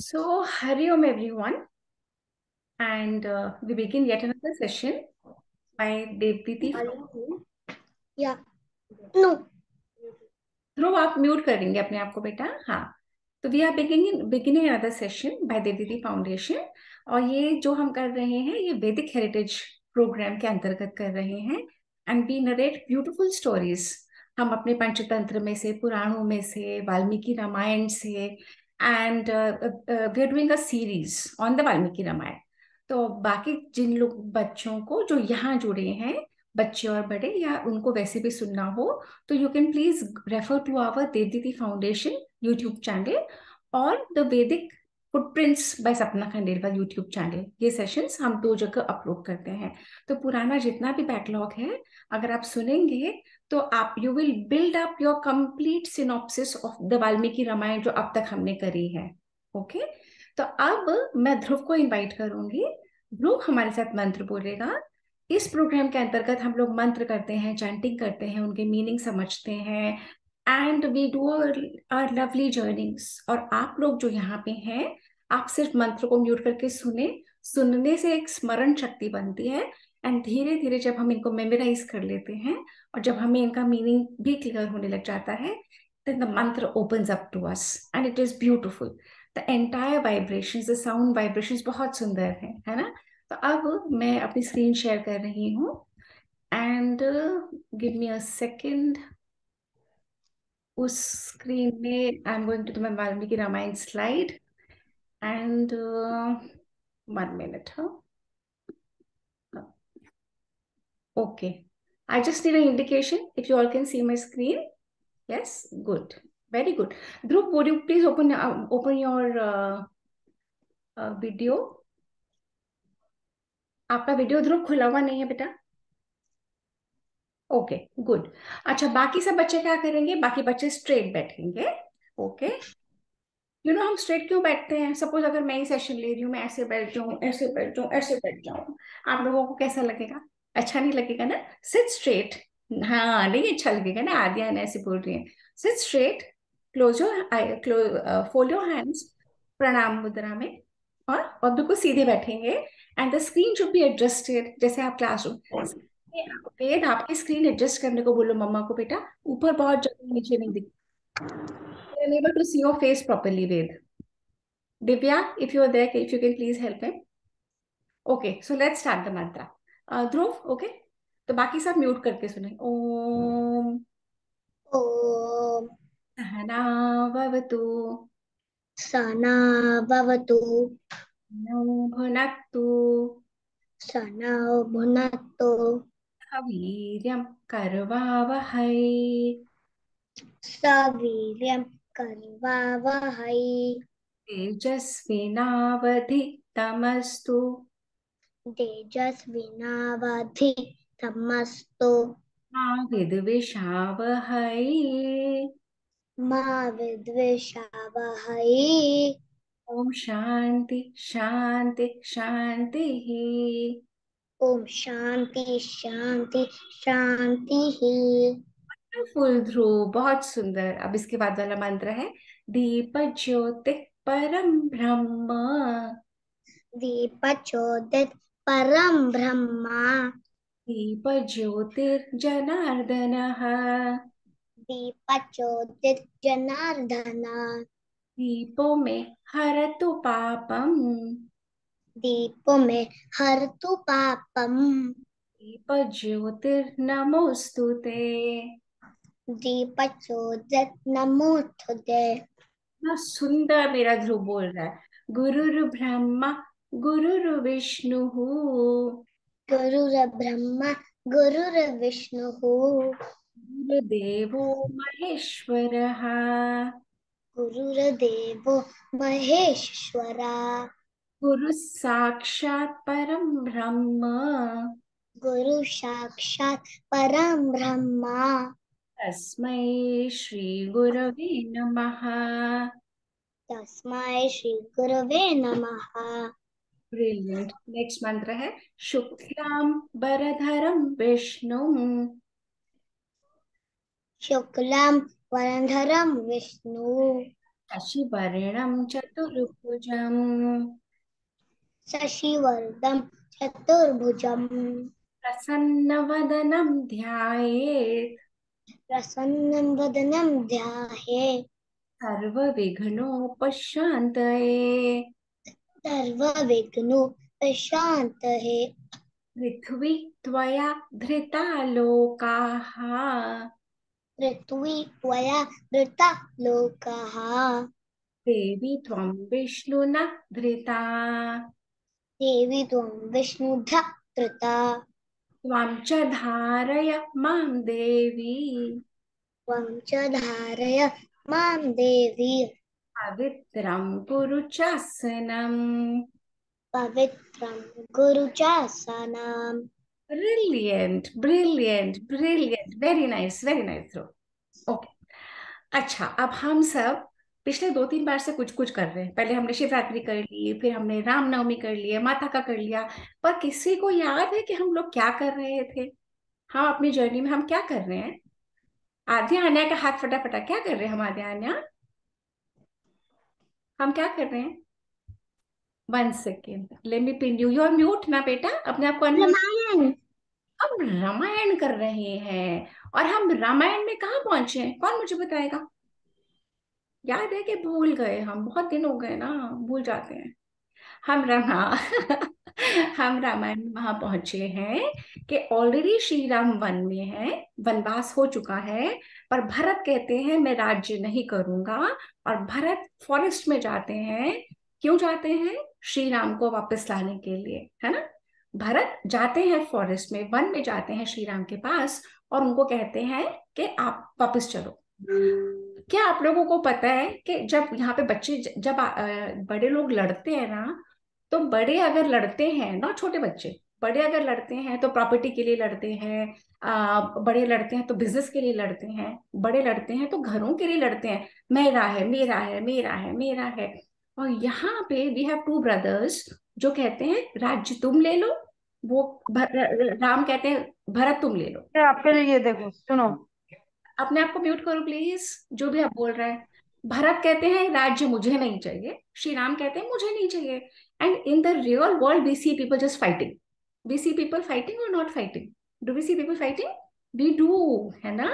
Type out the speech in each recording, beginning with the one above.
So, Hari Om everyone, and we begin yet another session by Devditi. या no Dhruv, आप mute करेंगे अपने आप को बेटा। हाँ, तो we are beginning another session by Devditi foundation. और ये जो हम कर रहे हैं ये वैदिक हेरिटेज प्रोग्राम के अंतर्गत कर रहे हैं। And we narrate beautiful stories. हम अपने पंचतंत्र में से, पुराणों में से, वाल्मीकि रामायण से, and we are doing a series on the Valmiki Ramayana. तो बाकी जिन लोग बच्चों को जो यहाँ जुड़े हैं, बच्चे और बड़े, या उनको वैसे भी सुनना हो, तो you can please refer to our Devditi Foundation YouTube channel or the Vedic Footprints by सपना खंडेलवाल YouTube चैनल। ये सेशंस हम दो जगह अपलोड करते हैं। तो पुराना जितना भी बैकलॉग है, अगर आप सुनेंगे तो आप you will build up your complete synopsis of the Valmiki Ramayana जो अब तक हमने करी है। ओके, तो अब मैं ध्रुव को इनवाइट करूंगी। ध्रुव हमारे साथ मंत्र बोलेगा। इस प्रोग्राम के अंतर्गत हम लोग मंत्र करते हैं, चैंटिंग करते हैं, उनके मीनिंग समझते हैं, and we do our lovely journeys. और आप लोग जो यहाँ पे हैं, आप सिर्फ मंत्र को म्यूट करके सुने। सुनने से एक स्मरण शक्ति बनती है, एंड धीरे धीरे जब हम इनको मेमोराइज कर लेते हैं और जब हमें इनका मीनिंग भी क्लियर होने लग जाता है, then the mantra opens up to us and it is beautiful. The entire vibrations, the sound vibrations बहुत सुंदर है ना। तो अब मैं अपनी स्क्रीन शेयर कर रही हूँ, and give me a second. उस स्क्रीन में I am going to my Valmiki Ramayana slide, and 1 minute। Okay, I just need an indication if you all can see my screen. Yes, good, very good. Dhruv, would you please open your video. आपका video ध्रुव खुला हुआ नहीं है बेटा। Okay, good. अच्छा, बाकी सब बच्चे क्या करेंगे? बाकी बच्चे स्ट्रेट बैठेंगे। ओके, हम स्ट्रेट क्यों बैठते हैं? सपोज अगर मैं ही सेशन ले रही हूँ, मैं ऐसे बैठ जाऊं, ऐसे बैठ जाऊं, ऐसे बैठ जाऊं, आप लोगों को कैसा लगेगा? अच्छा नहीं लगेगा ना? Seat straight. हाँ, नहीं अच्छा लगेगा ना? आद्या ने ऐसे बोल रही है। Seat straight, close your I, fold your hands प्रणाम मुद्रा में, और बिल्कुल सीधे बैठेंगे। And the screen should be adjusted, जैसे आप क्लासरूम। वेद, आपकी स्क्रीन एडजस्ट करने को बोलो मम्मा को बेटा। ऊपर बहुत जगह नीचे नहीं दिख, unable to see your face properly, Ved. Divya, if you are there, if you can please help him. Okay, so let's start the mantra. Dhruv, okay? तो बाकी सब म्यूट करके सुने। ओम ओम सहना भवतु, सना भवतु नौ भुनक्तु, सना भुनक्तु वीर्यं करवावहै, सवीर्यं करवावहै तेजस्विनावधितमस्तु तेजस्विनावधितमस्तु मा विद्विषावहै। मा विद्विषावहै। ओम शांति शांति शांति। ओम शांति शांति शांति। फुल ध्रुव, बहुत सुंदर। अब इसके बाद वाला मंत्र है दीप ज्योति परम ब्रह्म, दीपचोदित परम ब्रह्मा दीप ज्योतिर्जनार्दन, दीपचोदित जनार्दन दीपो में हरतु पापम, दीप में हरतु पापम दीप ज्योतिर्नमोस्तुते। दीपचोदित नमोस्तुते। ना सुंदर मेरा ध्रुव बोल रहा है। गुरुर् ब्रह्मा गुरुर्विष्णु, गुरुर्ब्रह्मा गुरुर्विष्णुः गुरुदेवो महेश्वरः, गुरुर्देवो महेश्वरा गुरु साक्षात् परम ब्रह्म, गुरु साक्षात् परम ब्रह्मा तस्मै श्री गुरवे नमः। तस्मै श्री गुरवे नमः। ब्रिलियंट। नेक्स्ट मंत्र है शुक्लां वरधरं विष्णुं, शुक्लां वरधरं विष्णु शशिवर्णं चतुर्भुजं शशिवर्णं चतुर्भुजं प्रसन्नवदनं ध्यायेत् प्रसन्नं वदनं ध्यायेत् सर्वविघ्नोपशान्तये। सर्वविघ्नोपशान्तये। पृथ्वी त्वया धृता लोकाः पृथ्वी त्वया धृता लोकाः देवी त्वं विष्णुना धृता। देवी त्वं विष्णुधा धृता। त्वं च धारय मां देवी त्वं च धारय मां देवी पवित्रं कुरु चासनम्। पवित्रं कुरु चासनम्। Brilliant brilliant brilliant, very nice very nice. Okay, अच्छा, अब हम सब पिछले 2-3 बार से कुछ कुछ कर रहे हैं। पहले हमने शिवरात्रि कर ली, फिर हमने रामनवमी कर लिया, माता का कर लिया। पर किसी को याद है कि हम लोग क्या कर रहे थे? हाँ, अपनी जर्नी में हम क्या कर रहे हैं? आध्या आन्या का हाथ फटाफटा, क्या कर रहे हैं हम आध्या आन्या? हम क्या कर रहे हैं? 1 second, let me pin you. You are mute ना बेटा, अपने आप को अनम्यूट। रामायण। हम रामायण कर रहे हैं। और हम रामायण में कहाँ पहुंचे हैं, कौन मुझे बताएगा? याद है कि भूल गए? हम बहुत दिन हो गए ना, भूल जाते हैं। हम रमा हम रामायण में वहां पहुंचे हैं कि ऑलरेडी श्री राम वन में है, वनवास हो चुका है। पर भरत कहते हैं मैं राज्य नहीं करूंगा। और भरत फॉरेस्ट में जाते हैं। क्यों जाते हैं? श्री राम को वापस लाने के लिए, है ना। भरत जाते हैं फॉरेस्ट में, वन में जाते हैं श्री राम के पास। और उनको कहते हैं कि आप वापस चलो। क्या आप लोगों को पता है कि जब यहाँ पे बच्चे, जब बड़े लोग लड़ते हैं ना, तो बड़े अगर लड़ते हैं ना, छोटे बच्चे, बड़े अगर लड़ते हैं तो प्रॉपर्टी के लिए लड़ते हैं। बड़े लड़ते हैं तो बिजनेस के लिए लड़ते हैं। बड़े लड़ते हैं तो घरों के लिए लड़ते हैं। मेरा है मेरा है मेरा है मेरा है। और यहाँ पे वी हैव टू ब्रदर्स जो कहते हैं राज्य तुम ले लो। वो राम कहते हैं भरत तुम ले लो। ये आपके लिए, ये देखो सुनो। अपने आप को म्यूट करो प्लीज, जो भी आप बोल रहे हैं। भरत कहते हैं राज्य मुझे नहीं चाहिए, श्री राम कहते हैं मुझे नहीं चाहिए। And in the real world we see people just fighting. We see people fighting और not fighting? Do we see people fighting? We do, है ना।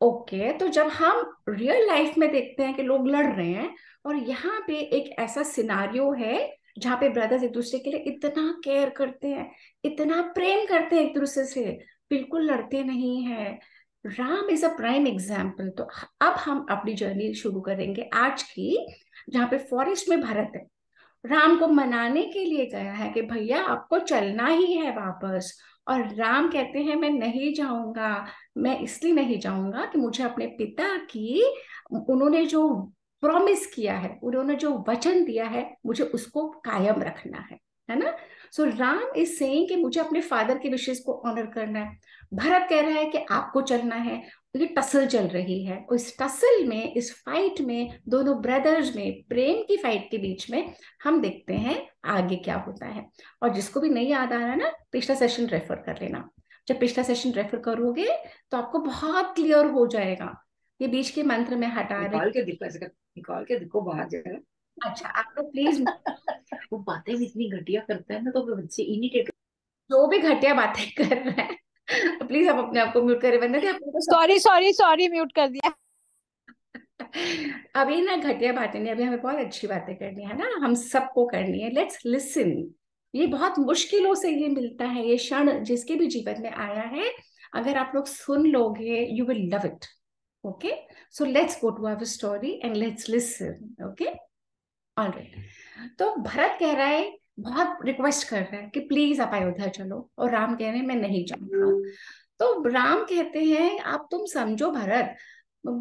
ओके, तो जब हम रियल लाइफ में देखते हैं कि लोग लड़ रहे हैं, और यहाँ पे एक ऐसा सिनारियो है जहाँ पे ब्रदर्स एक दूसरे के लिए इतना केयर करते हैं, इतना प्रेम करते हैं एक दूसरे से, बिल्कुल लड़ते नहीं है। Ram is a prime example. तो अब हम अपनी जर्नी शुरू करेंगे आज की, जहाँ पे फॉरेस्ट में भरत है, राम को मनाने के लिए गया है कि भैया आपको चलना ही है वापस। और राम कहते हैं मैं नहीं जाऊंगा। मैं इसलिए नहीं जाऊंगा कि मुझे अपने पिता की, उन्होंने जो प्रॉमिस किया है, उन्होंने जो वचन दिया है, मुझे उसको कायम रखना है ना। सो राम इज सेइंग कि मुझे अपने फादर के विशेष को ऑनर करना है। भरत कह रहा है कि आपको चलना है। तो ये टसल चल रही है, और इस टसल में, इस फाइट में, दोनों ब्रदर्स में, प्रेम की फाइट के बीच में हम देखते हैं आगे क्या होता है। और जिसको भी नहीं याद आ रहा ना, पिछला सेशन रेफर कर लेना। जब पिछला सेशन रेफर करोगे तो आपको बहुत क्लियर हो जाएगा। ये बीच के मंत्र में हटा रहे। निकाल के दिखो, ऐसे निकाल के दिखो बाहर जरा। अच्छा, आप लोग प्लीज वो बातें भी इतनी घटिया करते हैं ना, तो बच्चे इरिटेट। जो भी घटिया बातें कर रहे हैं प्लीज आप अपने आप को म्यूट करें। वंदना दी, आप लोगों को सॉरी सॉरी सॉरी, म्यूट कर दिया। अभी ना घटिया बातें नहीं, अभी हमें बहुत अच्छी बातें करनी है ना, हम सबको करनी है। Let's listen. ये बहुत मुश्किलों से ये मिलता है, ये क्षण जिसके भी जीवन में आया है, अगर आप लोग सुन लोगे you will love it. Okay, so let's go to our story and let's listen. Okay, alright. तो भरत कह रहा है, बहुत रिक्वेस्ट कर रहा है कि प्लीज आप अयोध्या चलो, और राम कह रहे हैं मैं नहीं जाऊंगा। तो राम कहते हैं आप तुम समझो भरत,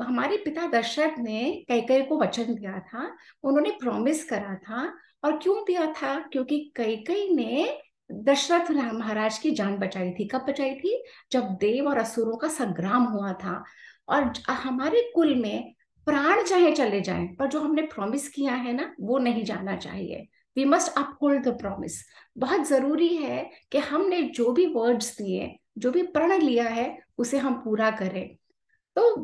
हमारे पिता दशरथ ने कैकेयी को वचन दिया था, उन्होंने प्रॉमिस करा था। और क्यों दिया था? क्योंकि कैकेयी ने दशरथ राम महाराज की जान बचाई थी। कब बचाई थी? जब देव और असुरों का संग्राम हुआ था। और हमारे कुल में प्राण चाहे चले जाएं, पर जो हमने प्रॉमिस किया है ना, वो नहीं जाना चाहिए। We must uphold the promise. बहुत जरूरी है कि हमने जो भी वर्ड्स दिए, जो भी प्रण लिया है, उसे हम पूरा करें। तो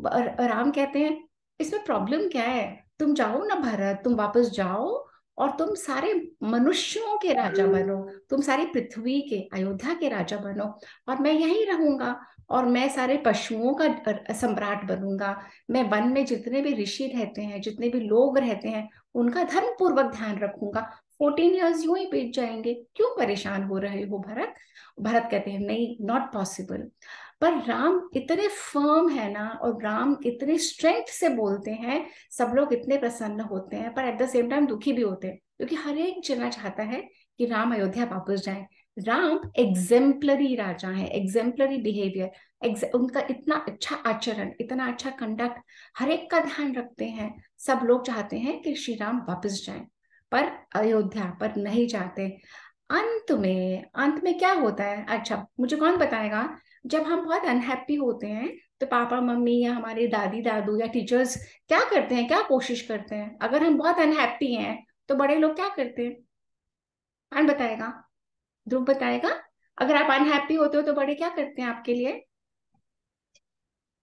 राम कहते हैं इसमें प्रॉब्लम क्या है? तुम जाओ ना भरत, तुम वापस जाओ और तुम सारे मनुष्यों के राजा बनो, तुम सारी पृथ्वी के, अयोध्या के राजा बनो, और मैं यहीं रहूंगा, और मैं सारे पशुओं का सम्राट बनूंगा। मैं वन में जितने भी ऋषि रहते हैं, जितने भी लोग रहते हैं, उनका धर्म पूर्वक ध्यान रखूंगा। 14 ईयर्स यूं ही बीत जाएंगे, क्यों परेशान हो रहे हो भरत? भरत कहते हैं नहीं, नॉट पॉसिबल। पर राम इतने फर्म है ना, और राम इतने स्ट्रेंथ से बोलते हैं, सब लोग इतने प्रसन्न होते हैं, पर एट द सेम टाइम दुखी भी होते हैं, क्योंकि हर एक जना चाहता है कि राम अयोध्या वापस जाए। राम एग्जेम्पलरी राजा है, एग्जेम्पलरी बिहेवियर, उनका इतना अच्छा आचरण, इतना अच्छा कंडक्ट, हर एक का ध्यान रखते हैं। सब लोग चाहते हैं कि श्री राम वापस जाएं, पर अयोध्या पर नहीं जाते। अंत में क्या होता है? अच्छा, मुझे कौन बताएगा? जब हम बहुत अनहैप्पी होते हैं, तो पापा मम्मी या हमारे दादी दादू या टीचर्स क्या करते हैं, क्या कोशिश करते हैं? अगर हम बहुत अनहैप्पी हैं, तो बड़े लोग क्या करते हैं? कौन बताएगा? ध्रुव बताएगा। अगर आप अनहैप्पी होते हो तो बड़े क्या करते हैं आपके लिए?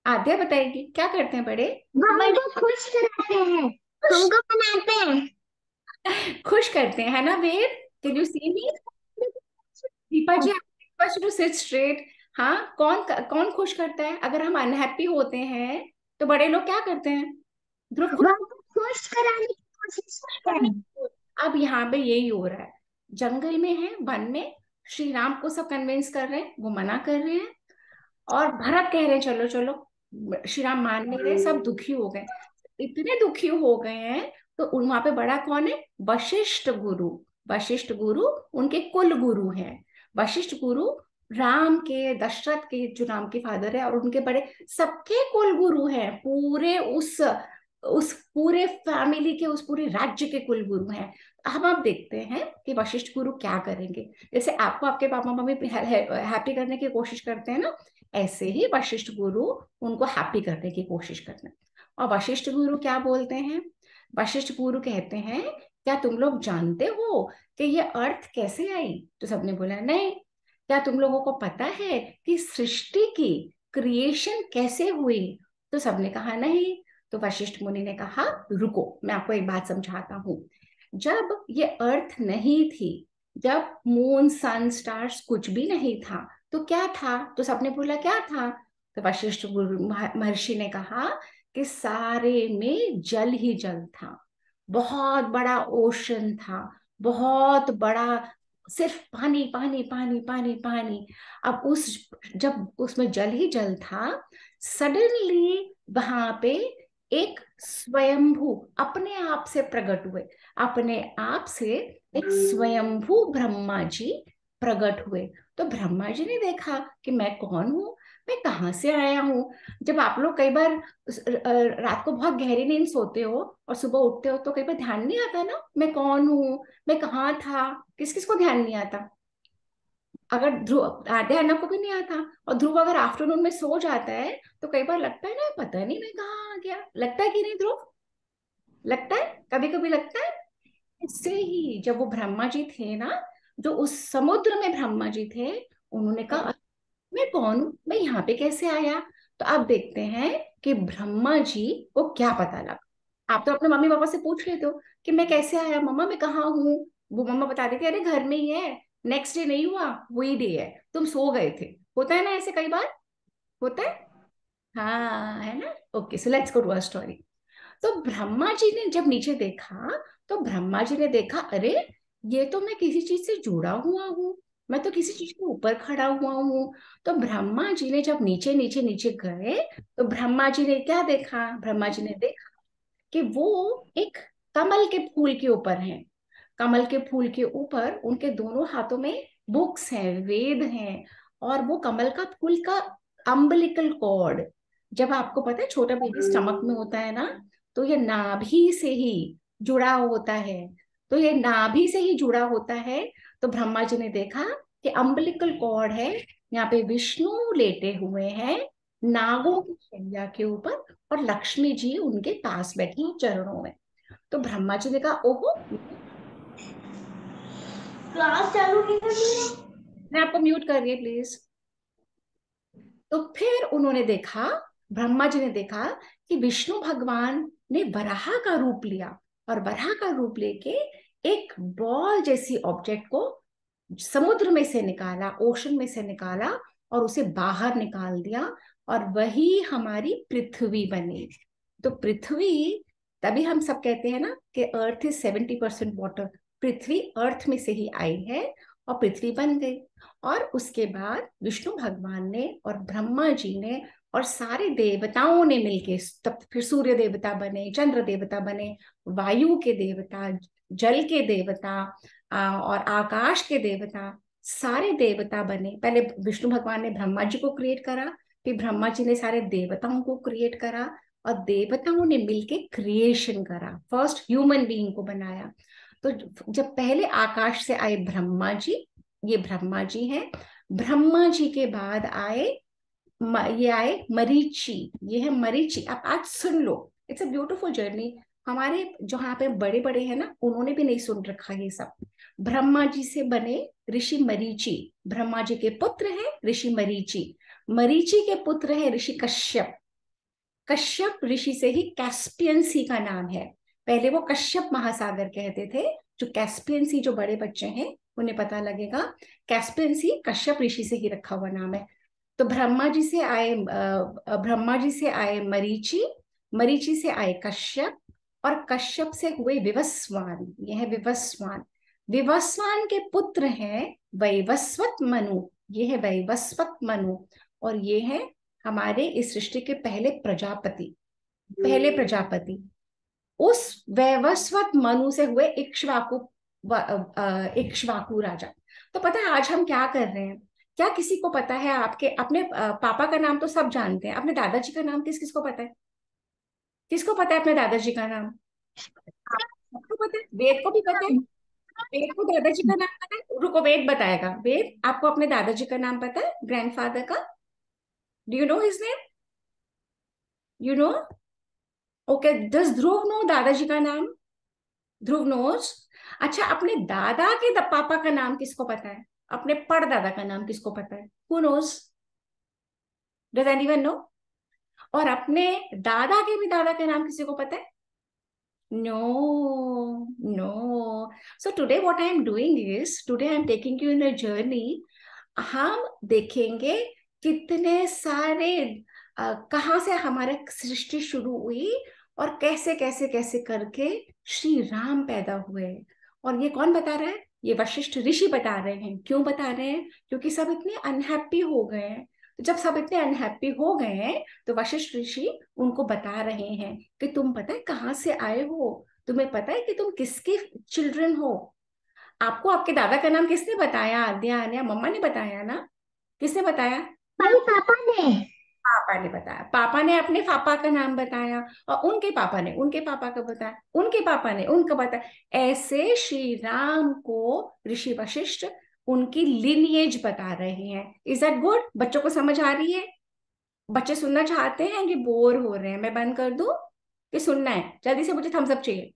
आद्या बताएगी, क्या करते हैं बड़े? हमको खुश कराते हैं, हमको मनाते हैं। खुश करते हैं, है ना Ved? Can you see me? Deepa ji, to sit straight. हाँ, कौन कौन खुश करता है? अगर हम अनहैप्पी होते हैं तो बड़े लोग क्या करते हैं? ध्रुव खुश हमको खुश कराने की कोशिश करते करने। हैं। अब यहाँ पे यही हो रहा है, जंगल में है, वन में, श्री राम को सब कन्विंस कर रहे हैं, वो मना कर रहे हैं, और भरत कह रहे हैं चलो चलो, श्री राम मान नहीं रहे, सब दुखी हो गए। इतने दुखी हो गए हैं, तो वहां पे बड़ा कौन है? वशिष्ठ गुरु। वशिष्ठ गुरु उनके कुल गुरु हैं। वशिष्ठ गुरु राम के, दशरथ के, जो राम के फादर है, और उनके बड़े, सबके कुल गुरु हैं, पूरे उस पूरे फैमिली के, उस पूरे राज्य के कुल गुरु हैं। हम आप देखते हैं कि वशिष्ठ गुरु क्या करेंगे। जैसे आपको आपके पापा मम्मी हैप्पी करने की कोशिश करते हैं ना, ऐसे ही वशिष्ठ गुरु उनको हैप्पी करने की कोशिश करते हैं। और वशिष्ठ गुरु क्या बोलते हैं? वशिष्ठ गुरु कहते हैं, क्या तुम लोग जानते हो कि ये अर्थ कैसे आई? तो सबने बोला नहीं। क्या तुम लोगों को पता है कि सृष्टि की क्रिएशन कैसे हुई? तो सबने कहा नहीं। तो वशिष्ठ मुनि ने कहा रुको, मैं आपको एक बात समझाता हूँ। जब ये अर्थ नहीं थी, जब मून सन स्टार्स कुछ भी नहीं था, तो क्या था? तो सबने बोला क्या था? तो वशिष्ठ गुरु महर्षि ने कहा कि सारे में जल ही जल था, बहुत बड़ा ओशन था, बहुत बड़ा, सिर्फ पानी पानी पानी पानी पानी। अब जब उसमें जल ही जल था, सडनली वहां पे एक स्वयंभू अपने आप से प्रकट हुए, अपने आप से एक स्वयंभू ब्रह्मा जी प्रकट हुए। तो ब्रह्मा जी ने देखा कि मैं कौन हूँ, मैं कहाँ से आया हूँ। जब आप लोग कई बार रात को बहुत गहरी नींद सोते हो और सुबह उठते हो, तो कई बार ध्यान नहीं आता ना, मैं कौन हूँ, मैं कहाँ था, किस किस को ध्यान नहीं आता? अगर ध्रुव, आध्या को भी नहीं आता। और ध्रुव अगर आफ्टरनून में सो जाता है, तो कई बार लगता है ना, पता नहीं मैं कहाँ आ गया। लगता है कि नहीं ध्रुव? लगता है, कभी कभी लगता है। इससे ही जब वो ब्रह्मा जी थे ना, जो उस समुद्र में ब्रह्मा जी थे, उन्होंने कहा मैं कौन हूं, मैं यहाँ पे कैसे आया? तो आप देखते हैं कि ब्रह्मा जी को क्या पता लगा। आप तो अपने मम्मी पापा से पूछ लेते हो कि मैं कैसे आया, मम्मा मैं कहाँ हूँ? वो मम्मा बता देती अरे घर में ही है, नेक्स्ट डे नहीं हुआ, वही डे है, तुम सो गए थे। होता है ना ऐसे, कई बार होता है। हाँ, है ना? Okay, so let's go to a story. तो ब्रह्मा जी ने जब नीचे देखा, तो ब्रह्मा जी ने देखा अरे, ये तो मैं किसी चीज से जुड़ा हुआ हूँ, मैं तो किसी चीज के ऊपर खड़ा हुआ हूँ। तो ब्रह्मा जी ने जब नीचे नीचे नीचे गए, तो ब्रह्मा जी ने क्या देखा? ब्रह्मा जी ने देखा कि वो एक कमल के फूल के ऊपर हैं। कमल के फूल के ऊपर उनके दोनों हाथों में बुक्स हैं, वेद हैं, और वो कमल का फूल का अम्बिलिकल कॉर्ड, जब आपको पता है छोटा बेबी स्टमक में होता है ना, तो ये नाभि से ही जुड़ा होता है। तो ये नाभि से ही जुड़ा होता है। तो ब्रह्मा जी ने देखा कि अम्बिलिकल कॉर्ड है, यहाँ पे विष्णु लेटे हुए हैं नागों की शैया के ऊपर, और लक्ष्मी जी उनके पास बैठी हैं चरणों में। तो ब्रह्मा जी ने कहा ओहो, क्लास चालू नहीं करनी। मैं आपको म्यूट कर रही है प्लीज। तो फिर उन्होंने देखा, ब्रह्मा जी ने देखा कि विष्णु भगवान ने वराह का रूप लिया और वराह का रूप लेके एक बॉल जैसी ऑब्जेक्ट को समुद्र में से निकाला, ओशन में से निकाला और उसे बाहर निकाल दिया, और वही हमारी पृथ्वी बनी। तो पृथ्वी, तभी हम सब कहते हैं ना कि अर्थ इज 70% वाटर। पृथ्वी अर्थ में से ही आई है और पृथ्वी बन गई। और उसके बाद विष्णु भगवान ने और ब्रह्मा जी ने और सारे देवताओं ने मिलके, तब फिर सूर्य देवता बने, चंद्र देवता बने, वायु के देवता, जल के देवता, और आकाश के देवता, सारे देवता बने। पहले विष्णु भगवान ने ब्रह्मा जी को क्रिएट करा, फिर ब्रह्मा जी ने सारे देवताओं को क्रिएट करा, और देवताओं ने मिलके क्रिएशन करा, फर्स्ट ह्यूमन बीइंग को बनाया। तो जब पहले आकाश से आए ब्रह्मा जी, ये ब्रह्मा जी हैं। ब्रह्मा जी के बाद आए ये आए मरीचि, ये है मरीचि। आप आज सुन लो, इट्स अ ब्यूटीफुल जर्नी। हमारे जो यहाँ पे बड़े बड़े हैं ना, उन्होंने भी नहीं सुन रखा ये सब। ब्रह्मा जी से बने ऋषि मरीचि, ब्रह्मा जी के पुत्र हैं ऋषि मरीचि। मरीचि के पुत्र है ऋषि कश्यप। कश्यप ऋषि से ही कैस्पियन सी का नाम है। पहले वो कश्यप महासागर कहते थे। जो कैस्पियन सी, जो बड़े बच्चे हैं उन्हें पता लगेगा, कैस्पियन सी कश्यप ऋषि से ही रखा हुआ नाम है। तो ब्रह्मा जी से आए मरीचि, मरीचि से आए कश्यप, और कश्यप से हुए विवस्वान। ये है विवस्वान। विवस्वान के पुत्र हैं वैवस्वत मनु, ये है वैवस्वत मनु। और ये है हमारे इस सृष्टि के पहले प्रजापति, पहले प्रजापति। उस वैवस्वत मनु से हुए इक्ष्वाकु, इक्ष्वाकु राजा। तो पता है आज हम क्या कर रहे हैं? क्या किसी को पता है? आपके अपने पापा का नाम तो सब जानते हैं, अपने दादाजी का नाम किस किसको पता है? किसको पता है अपने दादाजी का नाम? सबको पता है, वेद को भी पता है। वेद को दादाजी का नाम पता है? रुको, वेद बताएगा। वेद, आपको अपने दादाजी का नाम पता है, ग्रैंडफादर का? Do you know his name? You know? Okay, does Dhruv know दादाजी का नाम? ध्रुव नोज। अच्छा, अपने दादा के पापा का नाम किसको पता है? अपने परदादा का नाम किसको पता है? Who knows? Does anyone know? और अपने दादा के भी दादा का नाम किसी को पता है? No, no. So today what I am doing is, today I am taking you in a journey. हम देखेंगे कितने सारे कहाँ से हमारे सृष्टि शुरू हुई, और कैसे कैसे कैसे करके श्री राम पैदा हुए। और ये कौन बता रहा है? ये वशिष्ठ ऋषि बता रहे हैं। क्यों बता रहे हैं? क्योंकि सब इतने अनहैप्पी हो गए हैं। तो जब सब इतने अनहैप्पी हो गए हैं, तो वशिष्ठ ऋषि उनको बता रहे हैं कि तुम पता है कहाँ से आए हो, तुम्हें पता है कि तुम किसके चिल्ड्रन हो। आपको आपके दादा का नाम किसने बताया? आद्या, आन्या, मम्मा ने बताया ना? किसने बताया? भाई पापा ने। पापा ने बताया। पापा ने अपने पापा का नाम बताया, और उनके पापा ने उनके पापा का बताया, उनके पापा ने उनका बताया। ऐसे श्री राम को ऋषि वशिष्ठ उनकी लिनिएज बता रहे हैं। Is that good? बच्चों को समझ आ रही है? बच्चे सुनना चाहते हैं कि बोर हो रहे हैं? मैं बंद कर दूं कि सुनना है? जल्दी से मुझे थम्स अप चाहिए।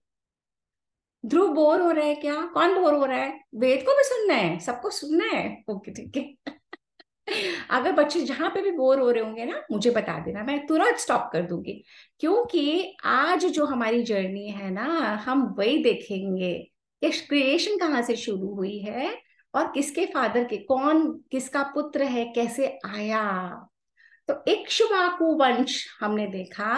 ध्रुव बोर हो रहा है क्या? कौन बोर हो रहा है? वेद को भी सुनना है? सबको सुनना है? ओके, ठीक है। अगर बच्चे जहां पे भी बोर हो रहे होंगे ना, मुझे बता देना, मैं तुरंत स्टॉप कर दूंगी। क्योंकि आज जो हमारी जर्नी है ना, हम वही देखेंगे कि क्रिएशन कहाँ से शुरू हुई है, और किसके फादर के, कौन किसका पुत्र है, कैसे आया। तो इक्ष्वाकु वंश हमने देखा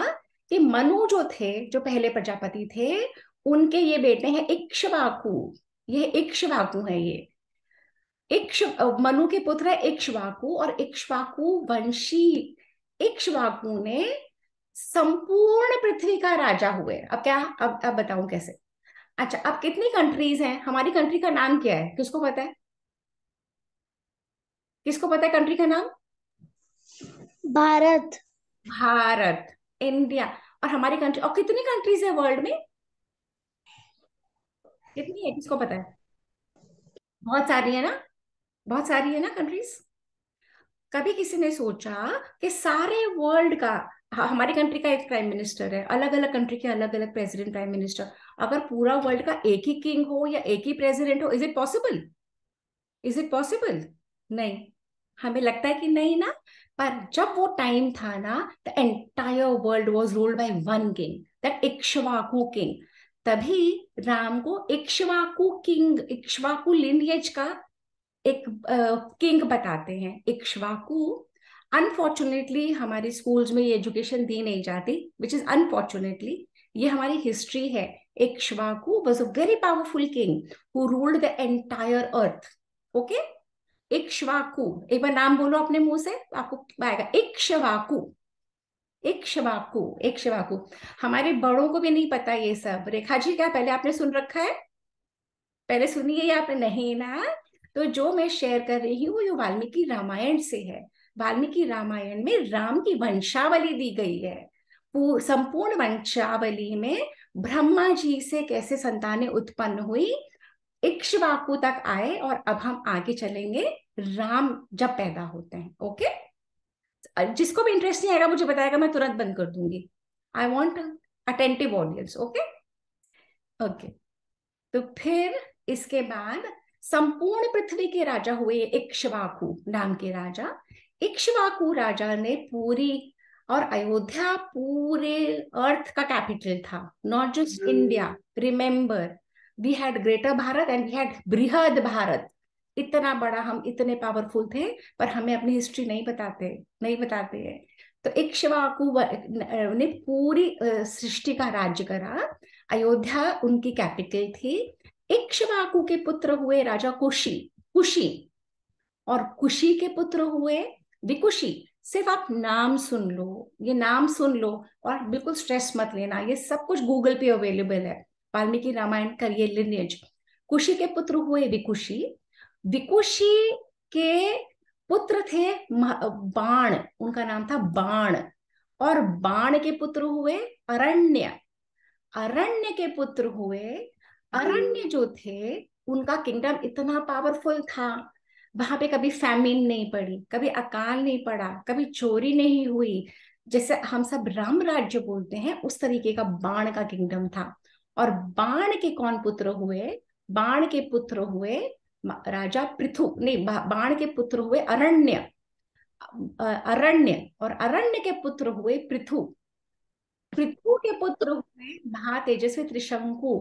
कि मनु जो थे, जो पहले प्रजापति थे, उनके ये बेटे हैं इक्ष्वाकु। ये इक्ष्वाकु है। ये मनु के पुत्र है इक्ष्वाकु, और इक्ष्वाकु वंशी इक्ष्वाकु ने संपूर्ण पृथ्वी का राजा हुए। अब क्या, अब बताऊं कैसे? अच्छा, अब कितनी कंट्रीज हैं? हमारी कंट्री का नाम क्या है? किसको पता है? किसको पता है कंट्री का नाम? भारत। भारत, इंडिया। और हमारी कंट्री, और कितनी कंट्रीज है वर्ल्ड में? कितनी है, किसको पता है? बहुत सारी है ना? बहुत सारी है ना कंट्रीज। कभी किसी ने सोचा कि सारे वर्ल्ड का, हमारी कंट्री का एक प्राइम मिनिस्टर है, अलग अलग कंट्री के अलग अलग प्रेसिडेंट, प्राइम मिनिस्टर, अगर पूरा वर्ल्ड का एक ही किंग हो या एक ही प्रेसिडेंट हो, is it possible? Is it possible? नहीं। हमें लगता है कि नहीं ना। पर जब वो टाइम था ना, the entire world was ruled by one king. That Ikshvaku king. तभी राम को इक्ष्वाकु किंग, इक्ष्वाकु लिनिएज का एक किंग बताते हैं, इक्ष्वाकु। अनफॉर्चुनेटली हमारे स्कूल्स में ये एजुकेशन दी नहीं जाती, विच इज अनफॉर्चुनेटली। ये हमारी हिस्ट्री है। Ikshvaku was a very powerful king who ruled the entire earth. Okay, Ikshvaku, एक बार नाम बोलो अपने मुंह से, आपको आएगा इक्ष्वाकु, इक्ष्वाकु, इक्ष्वाकु। हमारे बड़ों को भी नहीं पता ये सब। रेखा जी, क्या पहले आपने सुन रखा है? पहले सुनिए या आपने नहीं ना? तो जो मैं शेयर कर रही हूँ ये वाल्मीकि रामायण से है। वाल्मीकि रामायण में राम की वंशावली दी गई है। संपूर्ण वंशावली में ब्रह्मा जी से कैसे संतानें उत्पन्न हुई, इक्ष्वाकु तक आए, और अब हम आगे चलेंगे राम जब पैदा होते हैं। ओके, जिसको भी इंटरेस्ट नहीं आएगा मुझे बताएगा, मैं तुरंत बंद कर दूंगी। I want attentive audience. Okay okay. तो फिर इसके बाद संपूर्ण पृथ्वी के राजा हुए इक्ष्वाकु नाम के राजा। इक्ष्वाकु राजा ने पूरी और अयोध्या पूरे अर्थ का कैपिटल था, not just India. Remember, we had greater Bharat and we had Brihad Bharat. इतना बड़ा, हम इतने पावरफुल थे, पर हमें अपनी हिस्ट्री नहीं बताते हैं। तो इक्ष्वाकु ने पूरी सृष्टि का राज्य करा। अयोध्या उनकी कैपिटल थी। इक्ष्वाकु के पुत्र हुए राजा कुशी, कुशी, और कुशी के पुत्र हुए विकुशी। सिर्फ आप नाम सुन लो, ये नाम सुन लो, और बिल्कुल स्ट्रेस मत लेना, ये सब कुछ गूगल पे अवेलेबल है। वाल्मीकि रामायण का ये लिनिएज। कुशी के पुत्र हुए विकुशी। विकुशी के पुत्र थे बाण, उनका नाम था बाण, और बाण के पुत्र हुए अरण्य। अरण्य के पुत्र हुए, अरण्य जो थे उनका किंगडम इतना पावरफुल था, वहां पे कभी फैमिन नहीं पड़ी, कभी अकाल नहीं पड़ा, कभी चोरी नहीं हुई। जैसे हम सब राम राज्य बोलते हैं, उस तरीके का बाण का किंगडम था। और बाण के कौन पुत्र हुए? बाण के पुत्र हुए राजा पृथु, नहीं, बाण के पुत्र हुए अरण्य, अरण्य, और अरण्य के पुत्र हुए पृथु। पृथु के पुत्र हुए महातेजस्वी त्रिशंकु।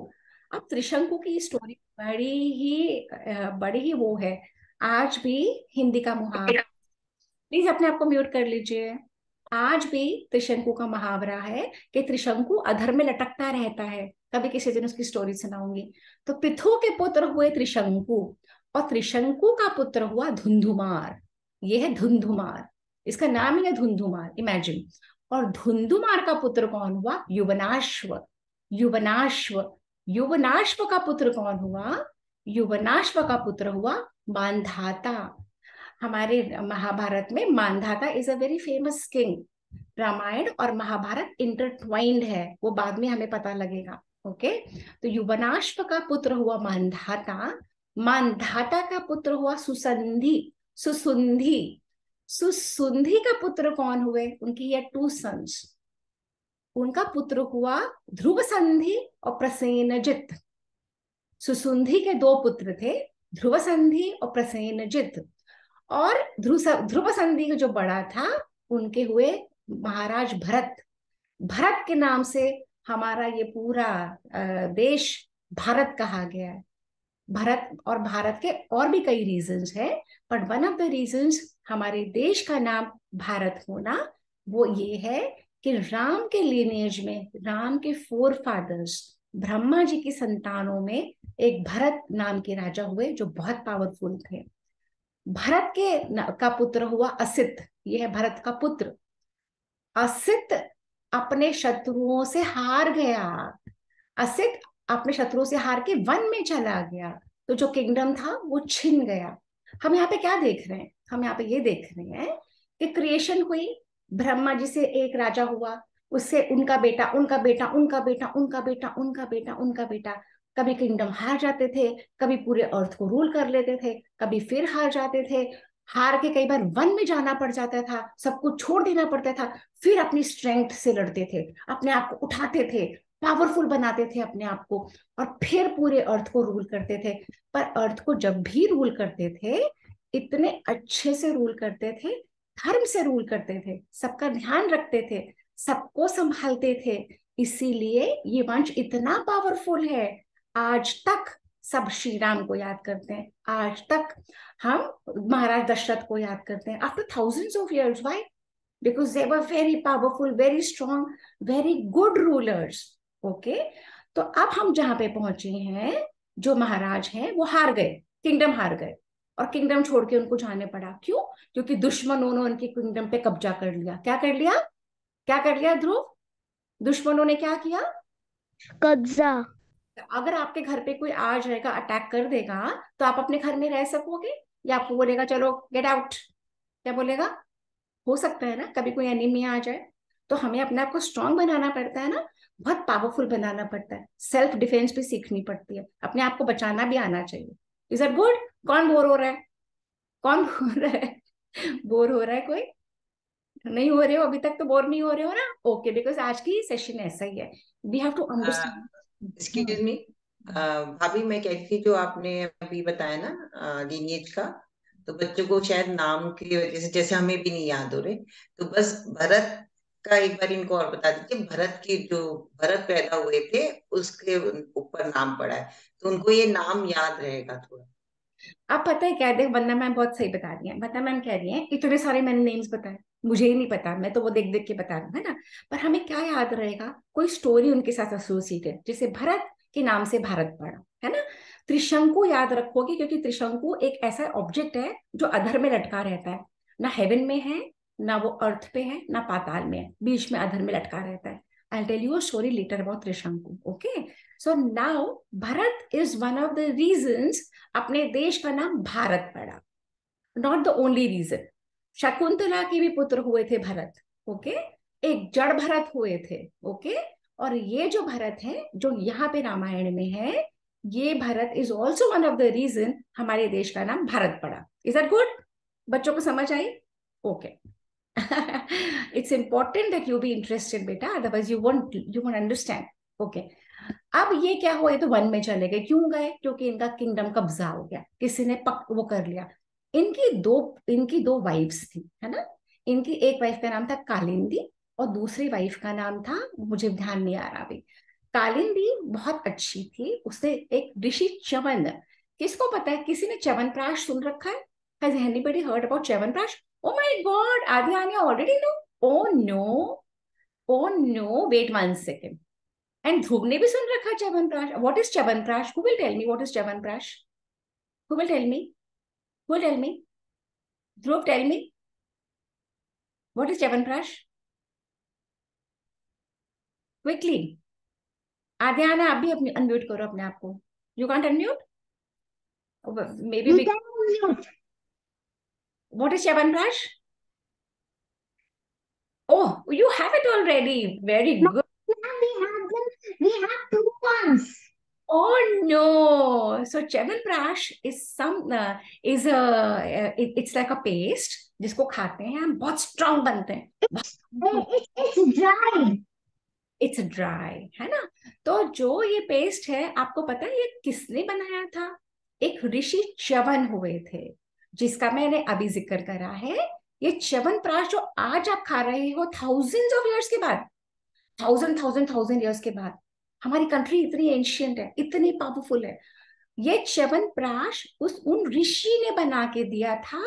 अब त्रिशंकु की स्टोरी बड़ी ही वो है, आज भी हिंदी का मुहावरा। प्लीज अपने आप को म्यूट कर लीजिए। आज भी त्रिशंकु का मुहावरा है कि त्रिशंकु अधर में लटकता रहता है। कभी किसी दिन उसकी स्टोरी सुनाऊंगी। तो पृथु के पुत्र हुए त्रिशंकु, और त्रिशंकु का पुत्र हुआ धुंधुमार। ये है धुंधुमार, इसका नाम ही है धुंधुमार, इमेजिन। और धुंधुमार का पुत्र कौन हुआ? युवनाश्व। युवनाश्व, युवनाश्व का पुत्र कौन हुआ? युवनाश्व का पुत्र हुआ मांधाता। हमारे महाभारत में Mandhata is a very famous king. Ramayana और महाभारत इंटरट्वाइंड है, वो बाद में हमें पता लगेगा। ओके, तो युवनाश्व का पुत्र हुआ मांधाता। मांधाता का पुत्र हुआ सुसंधि, सुसुंधि। सुसुंधि का पुत्र कौन हुए? उनकी ये 2 सन्स। उनका पुत्र हुआ ध्रुव संधि और प्रसेनजित। सुसुंधि के 2 पुत्र थे, ध्रुव संधि और प्रसेनजित। और ध्रुव संधि का जो बड़ा था, उनके हुए महाराज भरत। भरत के नाम से हमारा ये पूरा देश भारत कहा गया है। भारत, और भारत के और भी कई रीजंस है, but one of the reasons हमारे देश का नाम भारत होना वो ये है कि राम के लिनेज में, राम के 4 फादर्स, ब्रह्मा जी की संतानों में एक भरत नाम के राजा हुए जो बहुत पावरफुल थे। भरत का पुत्र हुआ असित, यह है भरत का पुत्र। असित अपने शत्रुओं से हार गया। असित अपने शत्रुओं से हार के वन में चला गया, तो जो किंगडम था वो छिन गया। हम यहाँ पे क्या देख रहे हैं? हम यहाँ पे ये देख रहे हैं कि क्रिएशन हुई, ब्रह्मा जी से एक राजा हुआ, उससे उनका बेटा, उनका बेटा, उनका बेटा, उनका बेटा, उनका बेटा, उनका बेटा। कभी किंगडम हार जाते थे, कभी पूरे अर्थ को रूल कर लेते थे, कभी फिर हार जाते थे। हार के कई बार वन में जाना पड़ जाता था, सब कुछ छोड़ देना पड़ता था, फिर अपनी स्ट्रेंथ से लड़ते थे, अपने आप को उठाते थे, पावरफुल बनाते थे अपने आप को, और फिर पूरे अर्थ को रूल करते थे। पर अर्थ को जब भी रूल करते थे, इतने अच्छे से रूल करते थे, धर्म से रूल करते थे, सबका ध्यान रखते थे, सबको संभालते थे, इसीलिए ये वंश इतना पावरफुल है। आज तक सब श्री राम को याद करते हैं, आज तक हम महाराज दशरथ को याद करते हैं after thousands of years. Why? Because they were very powerful, very strong, very good rulers. Okay, तो अब हम जहां पे पहुंचे हैं, जो महाराज हैं वो हार गए, किंगडम हार गए, और किंगडम छोड़ के उनको जाने पड़ा। क्यों? क्योंकि दुश्मनों ने उनके किंगडम पे कब्जा कर लिया। क्या कर लिया? क्या कर लिया ध्रुव? दुश्मनों ने क्या किया? कब्जा। अगर आपके घर पे कोई आ जाएगा, अटैक कर देगा, तो आप अपने घर में रह सकोगे, या आपको बोलेगा चलो गेट आउट? क्या बोलेगा? हो सकता है ना कभी कोई एनिमी आ जाए। तो हमें अपने आप को स्ट्रांग बनाना पड़ता है ना, बहुत पावरफुल बनाना पड़ता है, सेल्फ डिफेंस भी सीखनी पड़ती है, अपने आप को बचाना भी आना चाहिए। Is that good? कौन बोर हो रहा है? कौन बोर रहा है? बोर हो रहा है कोई? नहीं हो रहे हो अभी तक? तो बोर नहीं हो रहे हो ना? ओके, बिकॉज आज की सेशन ऐसा ही है, we have to excuse understand. Me भाभी, मैं कह रही थी जो आपने अभी बताया ना लीनिएज का, तो बच्चों को शायद नाम की वजह से जैसे हमें भी नहीं याद हो रहे, तो बस भरत का एक बार इनको और बता दीजिए। भरत की जो भरत पैदा हुए थे उसके ऊपर नाम पड़ा है, तो उनको ये नाम याद रहेगा थोड़ा। अब पता है क्या है, देख वंदना मैम बहुत सही बता रही है। वंदना मैम कह रही है इतने सारे मैंने नेम्स बताए, मुझे ही नहीं पता, मैं तो वो देख देख के बता रही हूँ, है ना। पर हमें क्या याद रहेगा? कोई स्टोरी उनके साथ एसोसिएटेड, जैसे भरत के नाम से भारत पड़ा, है ना। त्रिशंकु याद रखोगे, क्योंकि त्रिशंकु एक ऐसा ऑब्जेक्ट है जो अधर में लटका रहता है, ना हेवन में है, ना वो अर्थ पे है, ना पाताल में है, बीच में अधर में लटका रहता है। I'll tell you a story later about Trishanku. Okay, so now Bharat is one of the reasons अपने देश का नाम भारत पड़ा। Not the only reason. Shakuntala के भी पुत्र हुए थे भरत। ओके, एक जड़ भरत हुए थे। ओके, और ये जो भरत है जो यहाँ पे रामायण में है, ये Bharat is also one of the reason हमारे देश का नाम भारत पड़ा। Is that good? बच्चों को समझ आई? Okay. It's important that you be interested बेटा, otherwise you won't understand. Okay, अब ये क्या हुआ? ये तो वन में चले गए। क्यों गए? क्योंकि इनका किंगडम कब्जा हो गया, किसी ने पक वो कर लिया। इनकी दो वाइफ्स थी, है ना। इनकी एक वाइफ का नाम था कालिंदी, और दूसरी वाइफ का नाम था, मुझे ध्यान नहीं आ रहा अभी। कालिंदी बहुत अच्छी थी, उसने एक ऋषि च्यवन, किसको पता है, किसी ने च्यवनप्राश सुन रखा है? Has anybody heard about chyawanprash? Oh my God, Adhyani already know? Oh no, oh no, wait 1 second. And Dhruv ने भी सुन रखा है chyawanprash. What is chyawanprash? Who will tell me what is chyawanprash? Who will tell me? Who will tell me? Dhruv, tell me. What is chyawanprash? Quickly. आद्याना, आप भी अपनी unmute करो अपने आप को। You can't unmute? Maybe You we... can mute. What is chyawanprash? Oh, you have it already. Very No, good. we have two ones. Oh no! So chyawanprash is it's like a paste जिसको खाते हैं हम, बहुत strong बनते हैं। It's dry. It's dry, है ना। तो जो ये पेस्ट है, आपको पता है ये किसने बनाया था? एक ऋषि च्यवन हुए थे, जिसका मैंने अभी जिक्र करा है। ये च्यवनप्राश जो आज आप खा रहे हो, थाउजेंड्स ऑफ इयर्स के बाद, थाउजेंड इयर्स के बाद। हमारी कंट्री इतनी एंशियंट है, इतनी पावरफुल है। ये च्यवनप्राश उन ऋषि ने बना के दिया था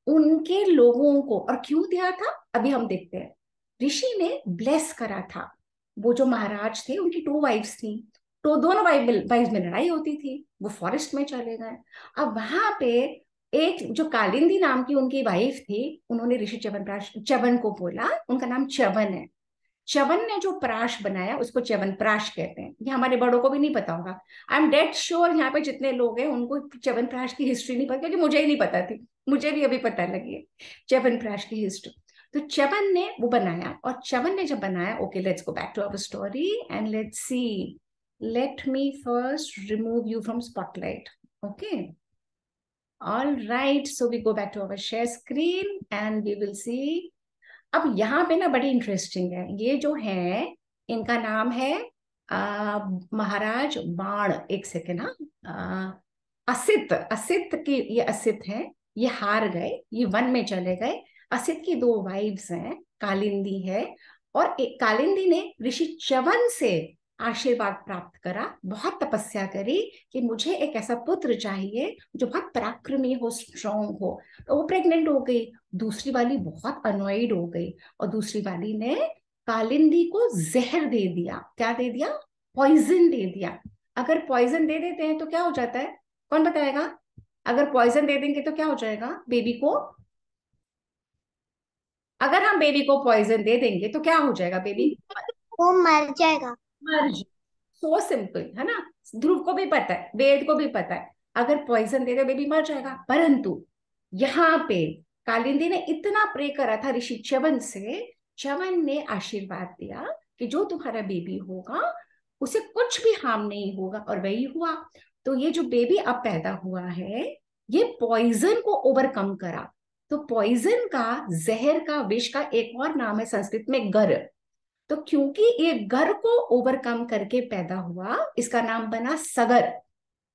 उनके लोगों को। और क्यों दिया था अभी हम देखते हैं। ऋषि ने ब्लेस करा था। वो जो महाराज थे, उनकी 2 वाइफ्स थी, तो दोनों वाइफ्स में लड़ाई होती थी, वो फॉरेस्ट में चले गए। अब वहां पे एक जो कालिंदी नाम की उनकी वाइफ थी, उन्होंने ऋषि च्यवन को बोला, उनका नाम च्यवन है। च्यवन ने जो प्राश बनाया उसको च्यवनप्राश कहते हैं। ये हमारे बड़ों को भी नहीं पता होगा। आई एम डेड श्योर यहाँ पे जितने लोग हैं उनको च्यवनप्राश की हिस्ट्री नहीं पता, क्योंकि मुझे ही नहीं पता थी, मुझे भी अभी पता लगी है च्यवनप्राश की हिस्ट्री। तो च्यवन ने वो बनाया, और च्यवन ने जब बनाया, okay let's go back to our story and let's see. Let me first remove you from spotlight. Okay, all right, so we go back to our share screen and we will see. अब यहाँ पे ना बड़ी interesting है, ये जो है इनका नाम है महाराज बाण। एक सेकेंड, हाँ, असित, असित की ये असित है, ये हार गए, ये वन में चले गए। असित की 2 वाइफ्स हैं, कालिंदी है और कालिंदी ने ऋषि च्यवन से आशीर्वाद प्राप्त करा, बहुत तपस्या करी कि मुझे एक ऐसा पुत्र चाहिए जो बहुत पराक्रमी हो, स्ट्रांग हो। तो वो प्रेग्नेंट हो गई। दूसरी वाली बहुत अनॉइड हो गई और दूसरी वाली ने कालिंदी को जहर दे दिया। क्या दे दिया? पॉइजन दे दिया। अगर पॉइजन दे देते हैं तो क्या हो जाता है? कौन बताएगा? अगर पॉइजन दे देंगे तो क्या हो जाएगा बेबी को? अगर हम बेबी को पॉइजन दे देंगे तो क्या हो जाएगा? बेबी वो मर जाएगा। मर। सो सिंपल है ना। ध्रुव को भी पता है, वेद को भी पता है, अगर पॉइजन दे दे बेबी मर जाएगा। परंतु यहाँ पे कालिंदी ने इतना प्रे करा था ऋषि च्यवन से, च्यवन ने आशीर्वाद दिया कि जो तुम्हारा बेबी होगा उसे कुछ भी हार्म नहीं होगा, और वही हुआ। तो ये जो बेबी अब पैदा हुआ है ये पॉइजन को ओवरकम करा। तो पॉइजन का, जहर का, विष का एक और नाम है संस्कृत में गर। तो क्योंकि ये गर को ओवरकम करके पैदा हुआ, इसका नाम बना सगर।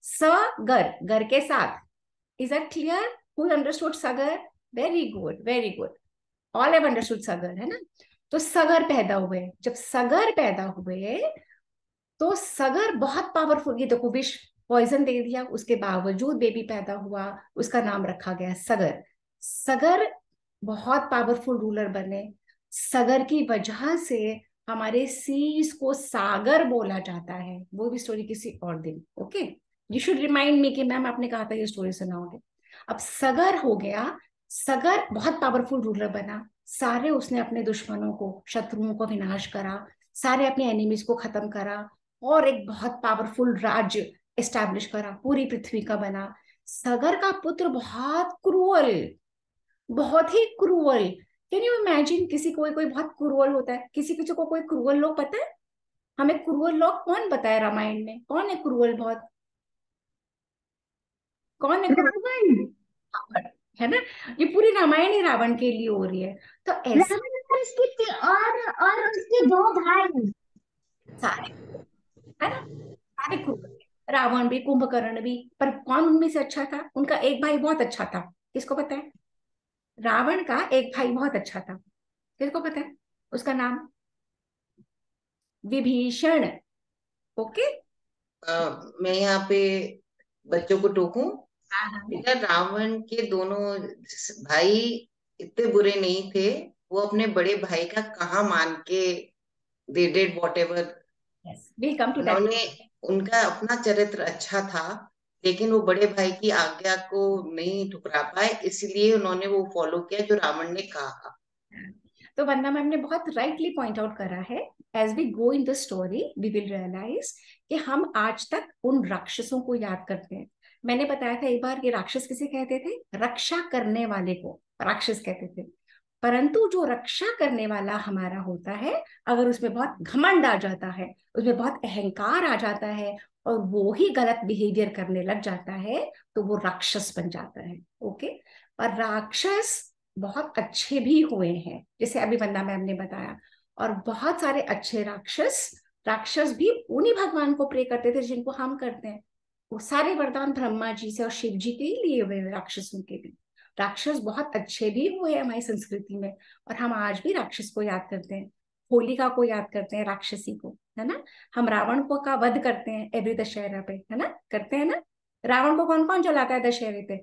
सगर, गर के साथ। Is that clear? Who understood Sagar? Very good, very good. All have understood Sagar, है ना। तो सगर पैदा हुए। जब सगर पैदा हुए तो सगर बहुत पावरफुल, ये देखो विष, पॉइजन दे दिया, उसके बावजूद बेबी पैदा हुआ, उसका नाम रखा गया सगर। सगर बहुत पावरफुल रूलर बने। सगर की वजह से हमारे सीज को सागर बोला जाता है। वो भी स्टोरी किसी और दिन। Okay, you should remind me कि मैम आपने कहा था ये स्टोरी सुनाओगे। अब सगर हो गया। सगर बहुत पावरफुल रूलर बना। सारे उसने अपने दुश्मनों को, शत्रुओं को विनाश करा, सारे अपने एनिमीज को खत्म करा और एक बहुत पावरफुल राज्य एस्टैब्लिश करा, पूरी पृथ्वी का बना। सगर का पुत्र बहुत क्रूअल, बहुत ही क्रूअल। Can you imagine? किसी कोई कोई बहुत क्रूअल होता है, किसी किसी को कोई क्रूअल लोग पता है? हमें क्रूअल लोग कौन बताया रामायण में? कौन है क्रूअल बहुत? कौन है क्रूअल? रावण। रावण, है ना। ये पूरी रामायण ही रावण के लिए हो रही है। तो ऐसे रावण और और उसके दो भाई। सारे, है ना, सारे क्रूअल थे। रावण भी, कुंभकर्ण भी। पर कौन उनमें से अच्छा था? उनका एक भाई बहुत अच्छा था। किसको पता है? रावण का एक भाई बहुत अच्छा था। किसको पता है उसका नाम? विभीषण। ओके। मैं यहाँ पे बच्चों को टोकूं। हाँ हाँ। बेटा, रावण के दोनों भाई इतने बुरे नहीं थे। वो अपने बड़े भाई का कहाँ मान के they did whatever. Yes, will come to that. उन्होंने, उनका अपना चरित्र अच्छा था, लेकिन वो बड़े भाई की आज्ञा को नहीं ठुकरा पाए, इसलिए उन्होंने वो फॉलो किया जो रावण ने कहा। तो वंदना मैम ने बहुत राइटली पॉइंट आउट करा है। As we go in the story we will realise कि हम आज तक उन राक्षसों को याद करते हैं। मैंने बताया था एक बार कि राक्षस किसे कहते थे? रक्षा करने वाले को राक्षस कहते थे। परंतु जो रक्षा करने वाला हमारा होता है, अगर उसमें बहुत घमंड आ जाता है, उसमें बहुत अहंकार आ जाता है और वो ही गलत बिहेवियर करने लग जाता है, तो वो राक्षस बन जाता है। ओके। और राक्षस बहुत अच्छे भी हुए हैं, जैसे अभी वंदना मैम ने बताया। और बहुत सारे अच्छे राक्षस राक्षस भी उन्हीं भगवान को प्रे करते थे जिनको हम करते हैं। वो सारे वरदान ब्रह्मा जी से और शिव जी के ही लिए हुए हैं राक्षसों के भी। राक्षस बहुत अच्छे भी हुए हैं हमारी संस्कृति में, और हम आज भी राक्षस को याद करते हैं। होलिका को याद करते हैं, राक्षसी को, है ना। हम रावण को का वध करते हैं एवरी दशहरा पे, है ना, करते हैं ना। रावण को कौन कौन जलाता है दशहरे पे?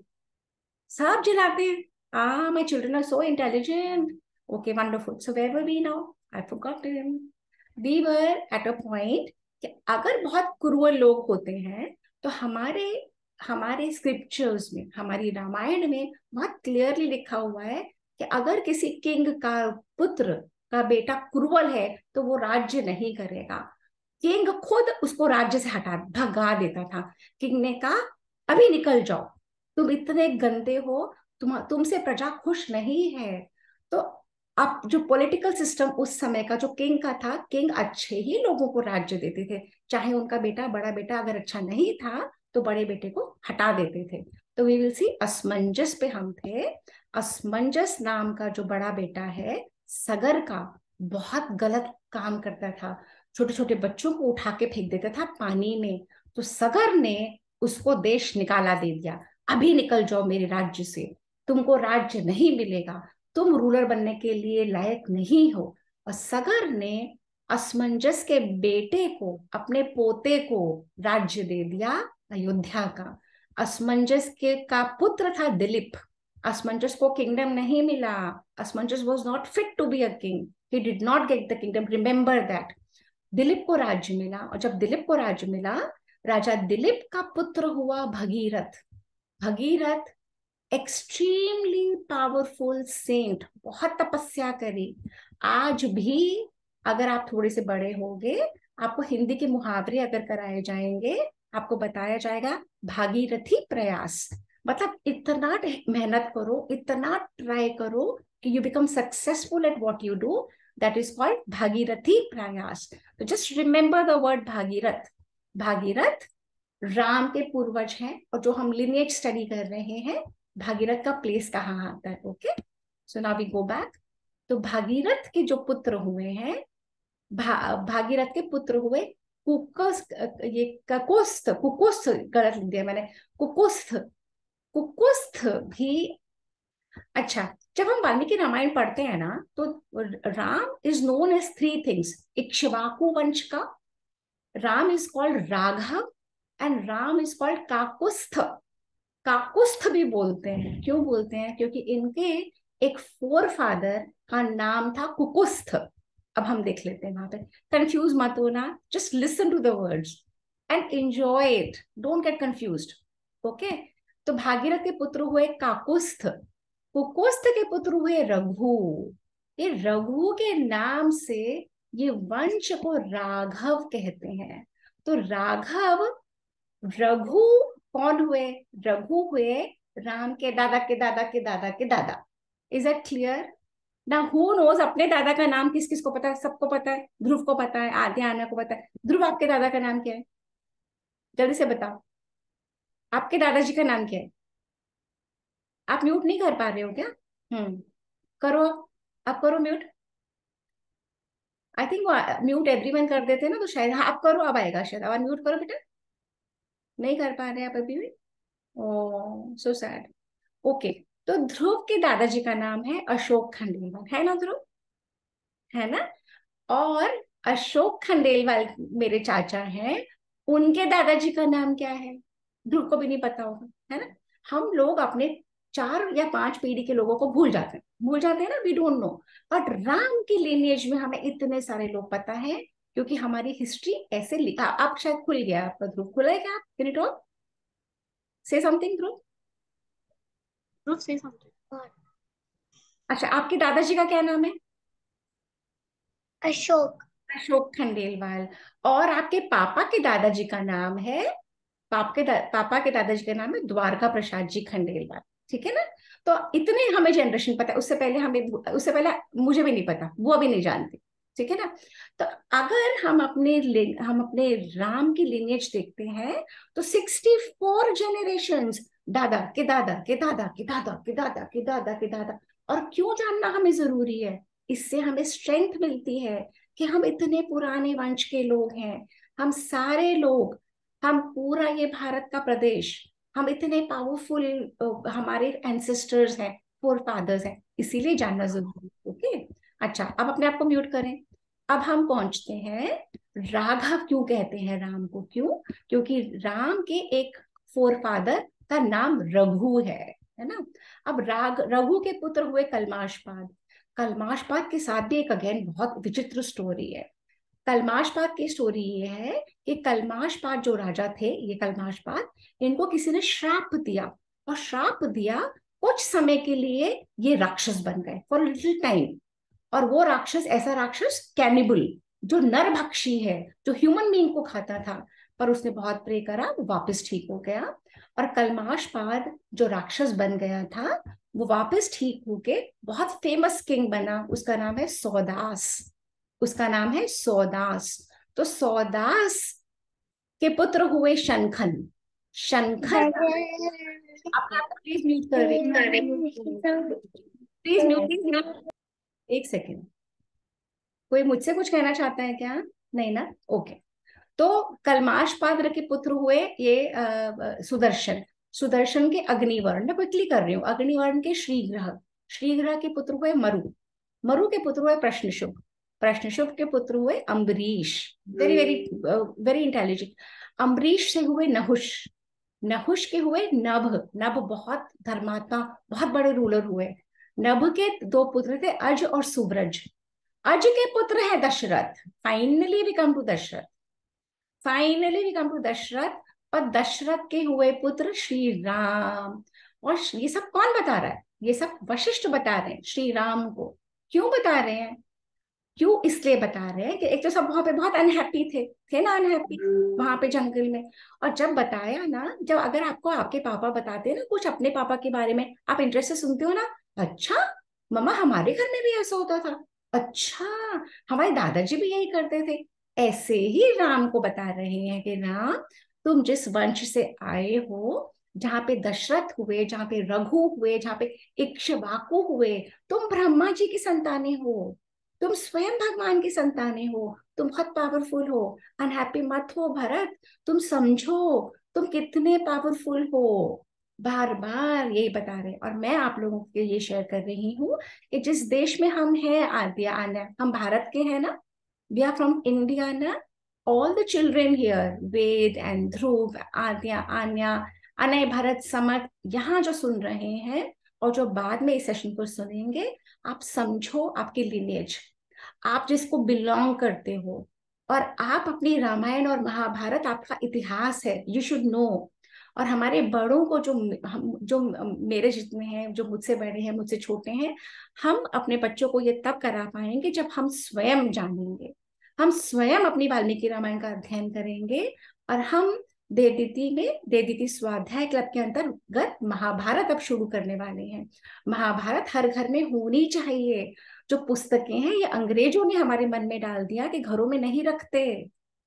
सब जलाते हैं। Ah, my children are so intelligent. Okay, wonderful. So where were we now? I forgot him. We were at a point कि अगर बहुत क्रूअल लोग होते हैं तो हमारे हमारे स्क्रिप्चर्स में, हमारी रामायण में बहुत क्लियरली लिखा हुआ है कि अगर किसी किंग का पुत्र का बेटा क्रूअल है तो वो राज्य नहीं करेगा। किंग खुद उसको राज्य से हटा भगा देता था। किंग ने कहा अभी निकल जाओ, तुम इतने गंदे हो, तुमसे प्रजा खुश नहीं है। तो अब जो पॉलिटिकल सिस्टम उस समय का जो किंग का था, किंग अच्छे ही लोगों को राज्य देते थे। चाहे उनका बेटा, बड़ा बेटा अगर अच्छा नहीं था तो बड़े बेटे को हटा देते थे। तो वी विल सी असमंजस पे हम थे। असमंजस नाम का जो बड़ा बेटा है सगर का, बहुत गलत काम करता था। छोटे छोटे बच्चों को उठा के फेंक देता था पानी में। तो सगर ने उसको देश निकाला दे दिया, अभी निकल जाओ मेरे राज्य से, तुमको राज्य नहीं मिलेगा, तुम रूलर बनने के लिए लायक नहीं हो। और सगर ने असमंजस के बेटे को, अपने पोते को राज्य दे दिया अयोध्या का। असमंजस के का पुत्र था दिलीप। असमंजस को किंगडम नहीं मिला। Asamanjas was not fit to be a king, he did not get the kingdom, remember that. Dilip को राज्य मिला, और जब दिलीप को राज्य मिला, राजा दिलीप का पुत्र हुआ Bhagirath. Bhagirath extremely powerful saint, बहुत तपस्या करी। आज भी अगर आप थोड़े से बड़े होंगे, आपको हिंदी के मुहावरे अगर कराए जाएंगे, आपको बताया जाएगा भागीरथी प्रयास। मतलब इतना मेहनत करो, इतना ट्राई करो कि you become successful at what you do, that is called Bhagirathi प्रयास। तो just remember the word Bhagirath. Bhagirath Ram के पूर्वज हैं, और जो हम लिनिएज स्टडी कर रहे हैं, भागीरथ का प्लेस कहाँ आता है। Okay, so now we go back. तो भागीरथ के जो पुत्र हुए हैं, भागीरथ के पुत्र हुए कुकुस्थ, ये ककुस्थ, कुकुस्थ गलत लिख दिया मैंने, कुकुस्थ। कुकुस्थ भी, अच्छा, जब हम वाल्मीकि रामायण पढ़ते हैं ना, तो Ram is known as 3 things. Ikshvaku वंश का Ram is called Raghav, and Ram is called Kakusth. Kakusth भी बोलते हैं, क्यों बोलते हैं? क्योंकि इनके एक फोर फादर का नाम था कुकुस्थ। अब हम देख लेते हैं वहां पे, कंफ्यूज मत होना, just listen to the words and enjoy it, don't get confused. Okay, तो भागीरथ के पुत्र हुए काकुस्थ, कुकुस्थ के पुत्र हुए रघु। ये रघु के नाम से ये वंश को राघव कहते हैं। तो राघव, रघु कौन हुए? रघु हुए राम के दादा के दादा के दादा के दादा। Is that clear? ना हु नोज अपने दादा का नाम किस किस को पता है? सबको पता है, ध्रुव को पता है, आद्या आना को पता है। ध्रुव, आपके दादा का नाम क्या है? जल्दी से बताओ, आपके दादाजी का नाम क्या है? आप म्यूट नहीं कर पा रहे हो क्या? करो, आप करो mute. I think mute everyone कर देते हैं ना, तो शायद, हाँ आप करो, अब आएगा शायद। अब म्यूट करो बेटा। नहीं कर पा रहे आप अभी भी? ओ सो सैड। ओके, तो ध्रुव के दादाजी का नाम है अशोक खंडेलवाल, है ना ध्रुव? है ना? और अशोक खंडेलवाल मेरे चाचा हैं, उनके दादाजी का नाम क्या है? ध्रुव को भी नहीं पता होगा, है ना? हम लोग अपने 4 या 5 पीढ़ी के लोगों को भूल जाते हैं ना, we don't know. But Ram की लिनिएज में हमें इतने सारे लोग पता है, क्योंकि हमारी हिस्ट्री ऐसे लिखा। आप शायद खुल गया आपका, ध्रुव खुला है क्या? आप कैन यू टॉक, से समथिंग ध्रुव? ध्रुव से समथिंग। अच्छा, आपके दादाजी का क्या नाम है? अशोक। अशोक खंडेलवाल। और आपके पापा के दादाजी का नाम है, पापा के दादाजी का नाम है द्वारका प्रसाद जी खंडेलवाल। ठीक है ना? तो इतने हमें जनरेशन पता है, उससे पहले मुझे भी नहीं पता, वो अभी नहीं जानती। ठीक है ना? तो अगर हम अपने राम की लिनिएज देखते हैं, तो 64 जनरेशंस, दादा के दादा के दादा के दादा के दादा के दादा के दादा। और क्यों जानना हमें जरूरी है? इससे हमें स्ट्रेंथ मिलती है कि हम इतने पुराने वंश के लोग हैं। हम सारे लोग, हम पूरा ये भारत का प्रदेश, हम इतने पावरफुल, हमारे एंसेस्टर्स हैं, फोर फादर्स हैं, इसीलिए जानना जरूरी है। ओके, अच्छा, अब अपने आप को म्यूट करें। अब हम पहुंचते हैं, राघव क्यों कहते हैं राम को? क्यों? क्योंकि राम के एक फोर फादर का नाम रघु है ना? अब रघु के पुत्र हुए कलमाशपाद। कलमाशपाद के साथ भी एक अगेन बहुत विचित्र स्टोरी है। कलमाशपाद की स्टोरी ये है कि कलमाशपाद जो राजा थे, ये कलमाशपाद, इनको किसी ने श्राप दिया, और श्राप दिया कुछ समय के लिए ये राक्षस बन गए, फॉर लिटिल टाइम। और वो राक्षस ऐसा राक्षस कैनिबल, जो नरभक्षी है, जो ह्यूमन बीइंग को खाता था, पर उसने बहुत प्रे करा, वो वापस ठीक हो गया। और कलमाशपाद जो राक्षस बन गया था, वो वापस ठीक होके बहुत फेमस किंग बना। उसका नाम है सौदास। उसका नाम है सौदास। तो सौदास के पुत्र हुए शनखन। शनखन, प्लीज म्यूट कर रही हूँ, प्लीज म्यूट। एक सेकेंड, कोई मुझसे कुछ कहना चाहता है क्या? नहीं ना? ओके। तो कलमाशपाद के पुत्र हुए ये सुदर्शन। सुदर्शन के अग्निवर्ण, मैं क्विकली कर रही हूँ, अग्निवर्ण के श्रीग्रह। श्रीग्रह के पुत्र हुए मरु। मरु के पुत्र हुए प्रश्नशुक। प्रश्नशुभ के पुत्र हुए Ambarish, very very very intelligent. Ambarish से हुए नहुष, नहुष के हुए नभ, नभ बहुत धर्मात्मा, बहुत बड़े रूलर हुए। नभ के दो पुत्र थे अज और सुब्रज। अज के पुत्र है Dasharath. Finally we come to Dasharath, finally we come to Dasharath. और दशरथ के हुए पुत्र श्री राम। और ये सब कौन बता रहा है? ये सब वशिष्ठ बता रहे हैं श्री राम को। क्यों बता रहे हैं? क्यों इसलिए बता रहे हैं कि एक तो सब वहां पे बहुत अनहैप्पी थे ना, अनहैप्पी वहां पे जंगल में। और जब बताया ना, जब अगर आपको आपके पापा बताते हैं ना कुछ अपने पापा के बारे में, आप इंटरेस्ट से सुनते हो ना, अच्छा मम्मा हमारे घर में भी ऐसा होता था, अच्छा हमारे दादाजी भी यही करते थे। ऐसे ही राम को बता रहे हैं कि राम, तुम जिस वंश से आए हो, जहाँ पे दशरथ हुए, जहाँ पे रघु हुए, जहाँ पे इक्ष्वाकु हुए, तुम ब्रह्मा जी की संतानें हो, तुम स्वयं भगवान की संतानें हो, तुम बहुत पावरफुल हो। अनहैप्पी मत हो भरत, तुम समझो तुम कितने पावरफुल हो। बार बार यही बता रहे। और मैं आप लोगों के ये शेयर कर रही हूँ कि जिस देश में हम हैं, आद्या आन्या, हम भारत के हैं ना, वी आर फ्रॉम इंडिया ना। All the children here, Ved and Dhruv, Aadya Anya, Anay, Bharat, Samat, यहाँ जो सुन रहे हैं और जो बाद में इस सेशन को सुनेंगे, आप समझो आपकी लिनेज, आप जिसको बिलोंग करते हो, और आप अपनी रामायण और महाभारत आपका इतिहास है, यू शुड नो। और हमारे बड़ों को, जो मेरे जितने हैं, जो मुझसे बड़े हैं, मुझसे छोटे हैं, हम अपने बच्चों को ये तब करा पाएंगे जब हम स्वयं जानेंगे, हम स्वयं अपनी वाल्मीकि रामायण का अध्ययन करेंगे। और हम देदीति स्वाध्याय क्लब के अंतर्गत महाभारत अब शुरू करने वाले हैं। महाभारत हर घर में होनी चाहिए। जो पुस्तकें हैं, ये अंग्रेजों ने हमारे मन में डाल दिया कि घरों में नहीं रखते,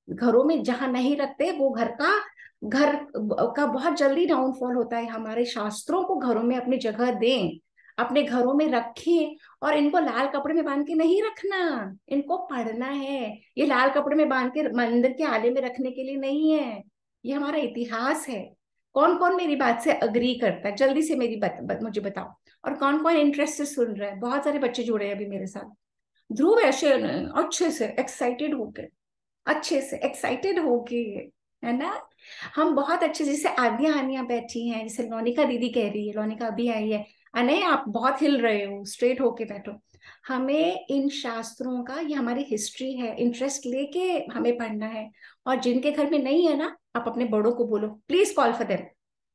घरों में जहां नहीं रखते वो घर का बहुत जल्दी डाउनफॉल होता है। हमारे शास्त्रों को घरों में अपनी जगह दें, अपने घरों में रखें। और इनको लाल कपड़े में बांध के नहीं रखना, इनको पढ़ना है। ये लाल कपड़े में बांध के मंदिर के आले में रखने के लिए नहीं है, ये हमारा इतिहास है। कौन कौन मेरी बात से अग्री करता है? जल्दी से मेरी मुझे बताओ। और कौन कौन इंटरेस्ट से सुन रहा है? बहुत सारे बच्चे जुड़े हैं अभी मेरे साथ। ध्रुव ऐसे अच्छे से एक्साइटेड होके, अच्छे से एक्साइटेड होके, है ना। हम बहुत अच्छे, जैसे आद्या आनिया बैठी हैं, जैसे लोनिका दीदी कह रही है, लोनिका अभी आई है। अनय आप बहुत हिल रहे हो, स्ट्रेट होके बैठो। हमें इन शास्त्रों का, ये हमारी हिस्ट्री है, इंटरेस्ट लेके हमें पढ़ना है। और जिनके घर में नहीं है ना, आप अपने बड़ों को बोलो, please call for them,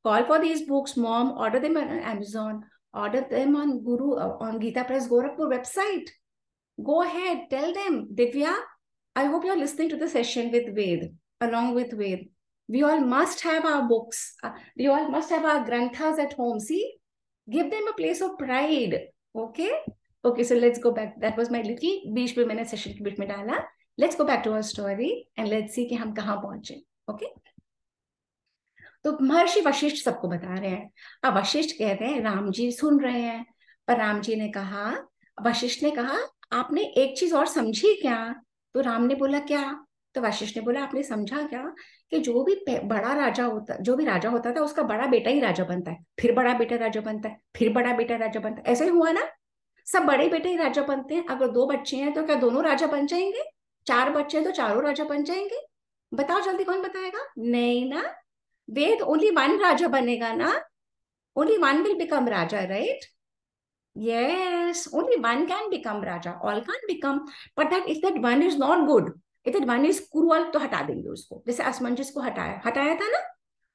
call for these books mom, order them on Amazon, order them on Guru, on Gita Press Gorakhpur website. Go ahead, tell them. Divya, I hope you're listening to the session with Ved, along with Ved. We all must have our books. We all must have our granthas at home. See, give them a place of pride. Okay? Okay, so let's go back. That was my little बीच में मैंने session के बीच में डाला. Let's go back to our story and let's see कि हम कहाँ पहुंचे. Okay? तो महर्षि वशिष्ठ सबको बता रहे हैं। अब वशिष्ठ कह रहे हैं, राम जी सुन रहे हैं। और राम जी ने कहा, वशिष्ठ ने कहा, आपने एक चीज और समझी क्या? तो राम ने बोला क्या? तो वशिष्ठ ने बोला, आपने समझा क्या कि जो भी बड़ा राजा होता, जो भी राजा होता था, उसका बड़ा बेटा ही राजा बनता है, फिर बड़ा बेटा राजा बनता है, फिर बड़ा बेटा राजा बनता है। ऐसे ही हुआ ना, सब बड़े बेटे ही राजा बनते हैं। अगर 2 बच्चे हैं तो क्या दोनों राजा बन जाएंगे? 4 बच्चे हैं तो चारों राजा बन जाएंगे? बताओ जल्दी, कौन बताएगा? नहीं ना। वेद ओनली 1 राजा बनेगा ना, only 1 will become raja, right? Yes, only 1 can become raja, all can't become. But that if that 1 is not good, if that 1 is cruel, तो हटा देंगे उसको, जैसे असमंजस को हटाया था ना।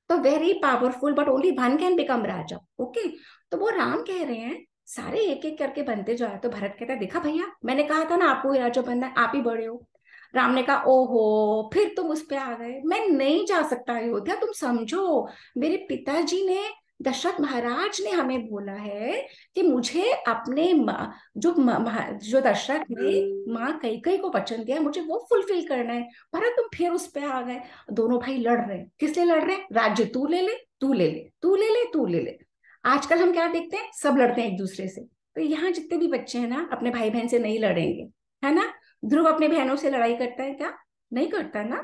तो very powerful, but only 1 can become Raja. Okay, तो वो राम कह रहे हैं सारे एक एक करके बनते जाए। तो भरत कहता है, देखा भैया, मैंने कहा था ना आपको ही राजा बनना है, आप ही बड़े हो। राम ने कहा, ओहो फिर तुम उस पे आ गए, मैं नहीं जा सकता अयोध्या, तुम समझो, मेरे पिताजी ने, दशरथ महाराज ने हमें बोला है कि मुझे अपने जो दशरथ ने माँ कैकेयी को वचन दिया, मुझे वो फुलफिल करना है। भरत तुम फिर उस पे आ गए। दोनों भाई लड़ रहे हैं, किस लिए लड़ रहे हैं? राज्य तू ले ले, तू ले ले, तू ले ले, तू ले ले। आजकल हम क्या देखते हैं, सब लड़ते हैं एक दूसरे से। तो यहाँ जितने भी बच्चे हैं ना, अपने भाई बहन से नहीं लड़ेंगे, है ना। ध्रुव अपने बहनों से लड़ाई करता है क्या? नहीं करता ना,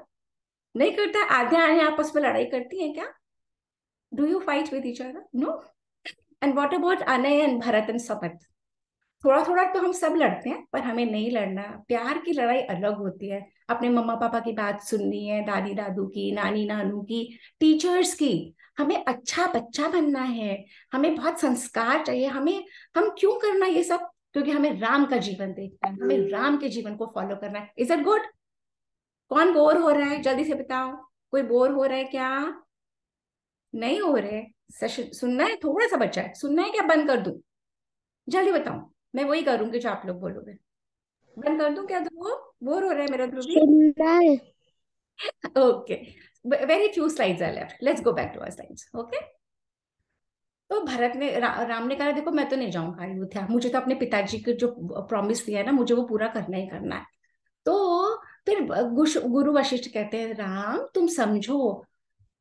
नहीं करता। आद्या आने आपस में लड़ाई करती है क्या? Do you fight with each other? No. And what about Anay and Bharat and Sapat? थोड़ा थोड़ा तो हम सब लड़ते हैं, पर हमें नहीं लड़ना। प्यार की लड़ाई अलग होती है। अपने मम्मा पापा की बात सुननी है, दादी दादू की, नानी नानू की, टीचर्स की। हमें अच्छा बच्चा बनना है, हमें बहुत संस्कार चाहिए। हम क्यों करना ये सब? क्योंकि हमें राम का जीवन देखना है, हमें राम के जीवन को फॉलो करना है। Is it good? कौन बोर हो रहा है, जल्दी से बताओ। कोई बोर हो रहा है क्या? नहीं हो रहे? सेशन सुनना है, थोड़ा सा बचा है, सुनना है क्या बंद कर दूं? जल्दी बताओ। मैं वही करूंगी जो आप लोग बोलोगे। बंद कर दूं क्या ध्रुव? बोर हो रहा है मेरा ध्रुव भी? सुनना है। Okay, very few slides are left, let's go back to our slides. Okay, तो भरत ने राम ने कहा देखो मैं तो नहीं जाऊंगा अयोध्या, मुझे तो अपने पिताजी के जो प्रॉमिस दिया है ना, मुझे वो पूरा करना ही करना है। तो फिर गुरु वशिष्ठ कहते हैं राम तुम समझो,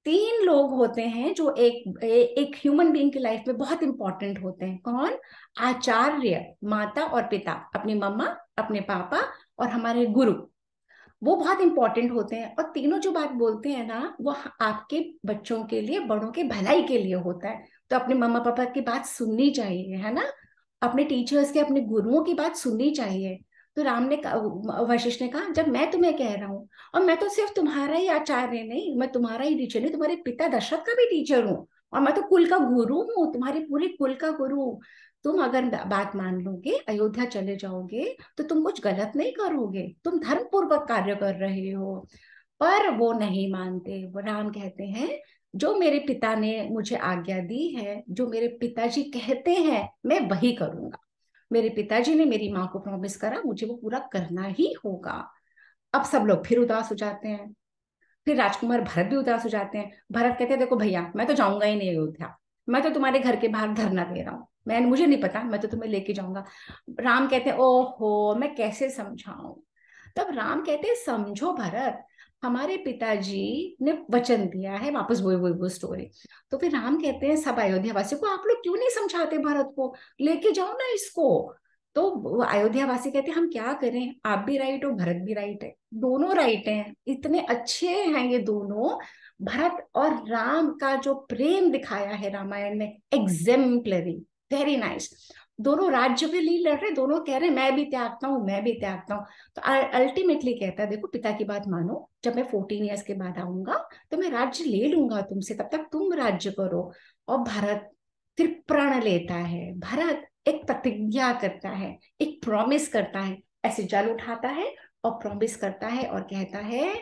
तीन लोग होते हैं जो एक ह्यूमन बीइंग की लाइफ में बहुत इंपॉर्टेंट होते हैं। कौन? आचार्य, माता और पिता, अपनी मम्मा, अपने पापा और हमारे गुरु। वो बहुत इंपॉर्टेंट होते हैं। और तीनों जो बात बोलते हैं ना, वो आपके बच्चों के लिए, बड़ों के भलाई के लिए होता है। तो अपने मम्मा पापा की बात सुननी चाहिए, है ना? अपने टीचर्स के, अपने गुरुओं की बात सुननी चाहिए। तो राम ने वशिष्ठ ने कहा जब मैं तुम्हें कह रहा हूँ, और मैं तो सिर्फ तुम्हारा ही आचार्य नहीं, मैं तुम्हारा ही टीचर नहीं, तुम्हारे पिता दशरथ का भी टीचर हूँ, और मैं तो कुल का गुरु हूँ, तुम्हारी पूरी कुल का गुरु हूँ। तुम अगर बात मान लोगे, अयोध्या चले जाओगे, तो तुम कुछ गलत नहीं करोगे, तुम धर्म पूर्वक कार्य कर रहे हो। पर वो नहीं मानते। वो राम कहते हैं जो मेरे पिता ने मुझे आज्ञा दी है, जो मेरे पिताजी कहते हैं, मैं वही करूंगा। मेरे पिताजी ने मेरी माँ को प्रॉमिस करा, मुझे वो पूरा करना ही होगा। अब सब लोग फिर उदास हो जाते हैं। फिर राजकुमार भरत भी उदास हो जाते हैं। भरत कहते हैं देखो भैया, मैं तो जाऊंगा ही नहीं अयोध्या, मैं तो तुम्हारे घर के बाहर धरना दे रहा हूँ, मैं, मुझे नहीं पता, मैं तो तुम्हें लेके जाऊंगा। राम कहते हैं ओहो मैं कैसे समझाऊं? तब राम कहते हैं समझो भरत, हमारे पिताजी ने वचन दिया है, वापस वो स्टोरी। तो फिर राम कहते हैं सब अयोध्या वासियों को आप लोग क्यों नहीं समझाते भरत को, लेके जाओ ना इसको। तो वो अयोध्या वासी कहते हैं हम क्या करें, आप भी राइट हो, भरत भी राइट है, दोनों राइट हैं, इतने अच्छे हैं ये दोनों। भरत और राम का जो प्रेम दिखाया है रामायण में, एग्जेम्पलरी, वेरी नाइस। दोनों राज्य के लिए लड़ रहे, दोनों कह रहे हैं मैं भी त्यागता हूँ, मैं भी त्यागता हूँ। तो अल्टीमेटली कहता है देखो पिता की बात मानो, जब मैं 14 ईयर्स के बाद आऊंगा तो मैं राज्य ले लूंगा तुमसे, तब तक तुम राज्य करो। और भरत फिर प्रण लेता है। भरत एक प्रतिज्ञा करता है, एक प्रॉमिस करता है, ऐसे जल उठाता है और प्रॉमिस करता है और कहता है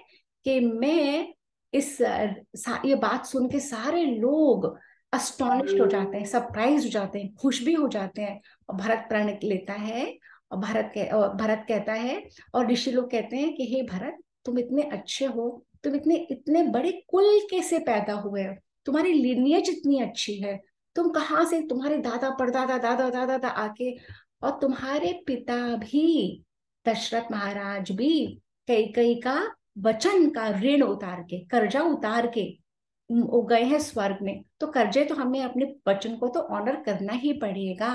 कि मैं ये बात सुन के सारे लोग अस्टॉनिश्ड हो जाते हैं, सरप्राइज हो जाते हैं, खुश भी हो जाते हैं। और भरत प्रण लेता है, और भरत कहता है, और ऋषि लोग कहते हैं कि हे भरत तुम इतने अच्छे हो, तुम इतने इतने बड़े कुल के से पैदा हुए हो, तुम्हारी लिनियज इतनी अच्छी है, तुम कहाँ से, तुम्हारे दादा परदादा दादा दादा दादा आके, और तुम्हारे पिता भी, दशरथ महाराज भी कैकेयी का वचन का ऋण उतार के, कर्जा उतार के वो गए हैं स्वर्ग में। तो कर्जे तो हमें अपने वचन को तो ऑनर करना ही पड़ेगा।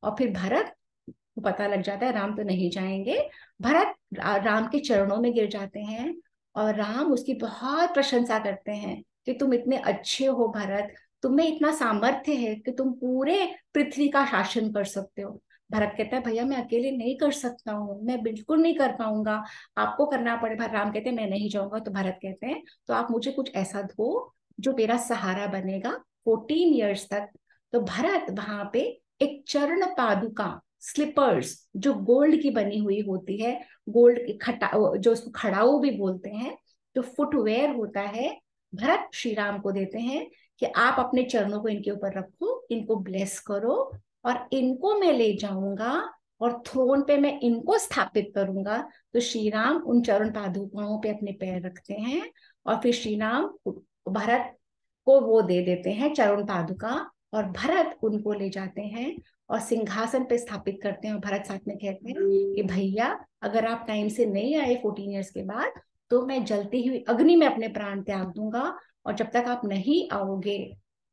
और फिर भरत को पता लग जाता है राम तो नहीं जाएंगे। भरत राम के चरणों में गिर जाते हैं, और राम उसकी बहुत प्रशंसा करते हैं कि तुम इतने अच्छे हो भरत, तुम्हें इतना सामर्थ्य है कि तुम पूरे पृथ्वी का शासन कर सकते हो। भरत कहता है भैया मैं अकेले नहीं कर सकता हूँ, मैं बिल्कुल नहीं कर पाऊंगा, आपको करना पड़ेगा। राम कहते हैं मैं नहीं जाऊंगा। तो भरत कहते हैं तो आप मुझे कुछ ऐसा दो जो मेरा सहारा बनेगा 14 ईयर्स तक। तो भरत वहां पे एक चरण पादुका, स्लीपर्स जो गोल्ड की बनी हुई होती है, गोल्ड की खटा, जो उसको खड़ाऊ भी बोलते हैं, जो फुटवेयर होता है, भरत श्री राम को देते हैं कि आप अपने चरणों को इनके ऊपर रखो, इनको ब्लेस करो, और इनको मैं ले जाऊंगा और थ्रोन पे मैं इनको स्थापित करूंगा। तो श्री राम उन चरण पादुकाओं पे अपने पैर रखते हैं, और फिर श्री राम भरत को वो दे देते हैं चरण पादुका, और भरत उनको ले जाते हैं और सिंहासन पे स्थापित करते हैं। और भरत साथ में कहते हैं कि भैया अगर आप टाइम से नहीं आए 14 ईयर्स के बाद, तो मैं जलती हुई अग्नि में अपने प्राण त्याग दूंगा, और जब तक आप नहीं आओगे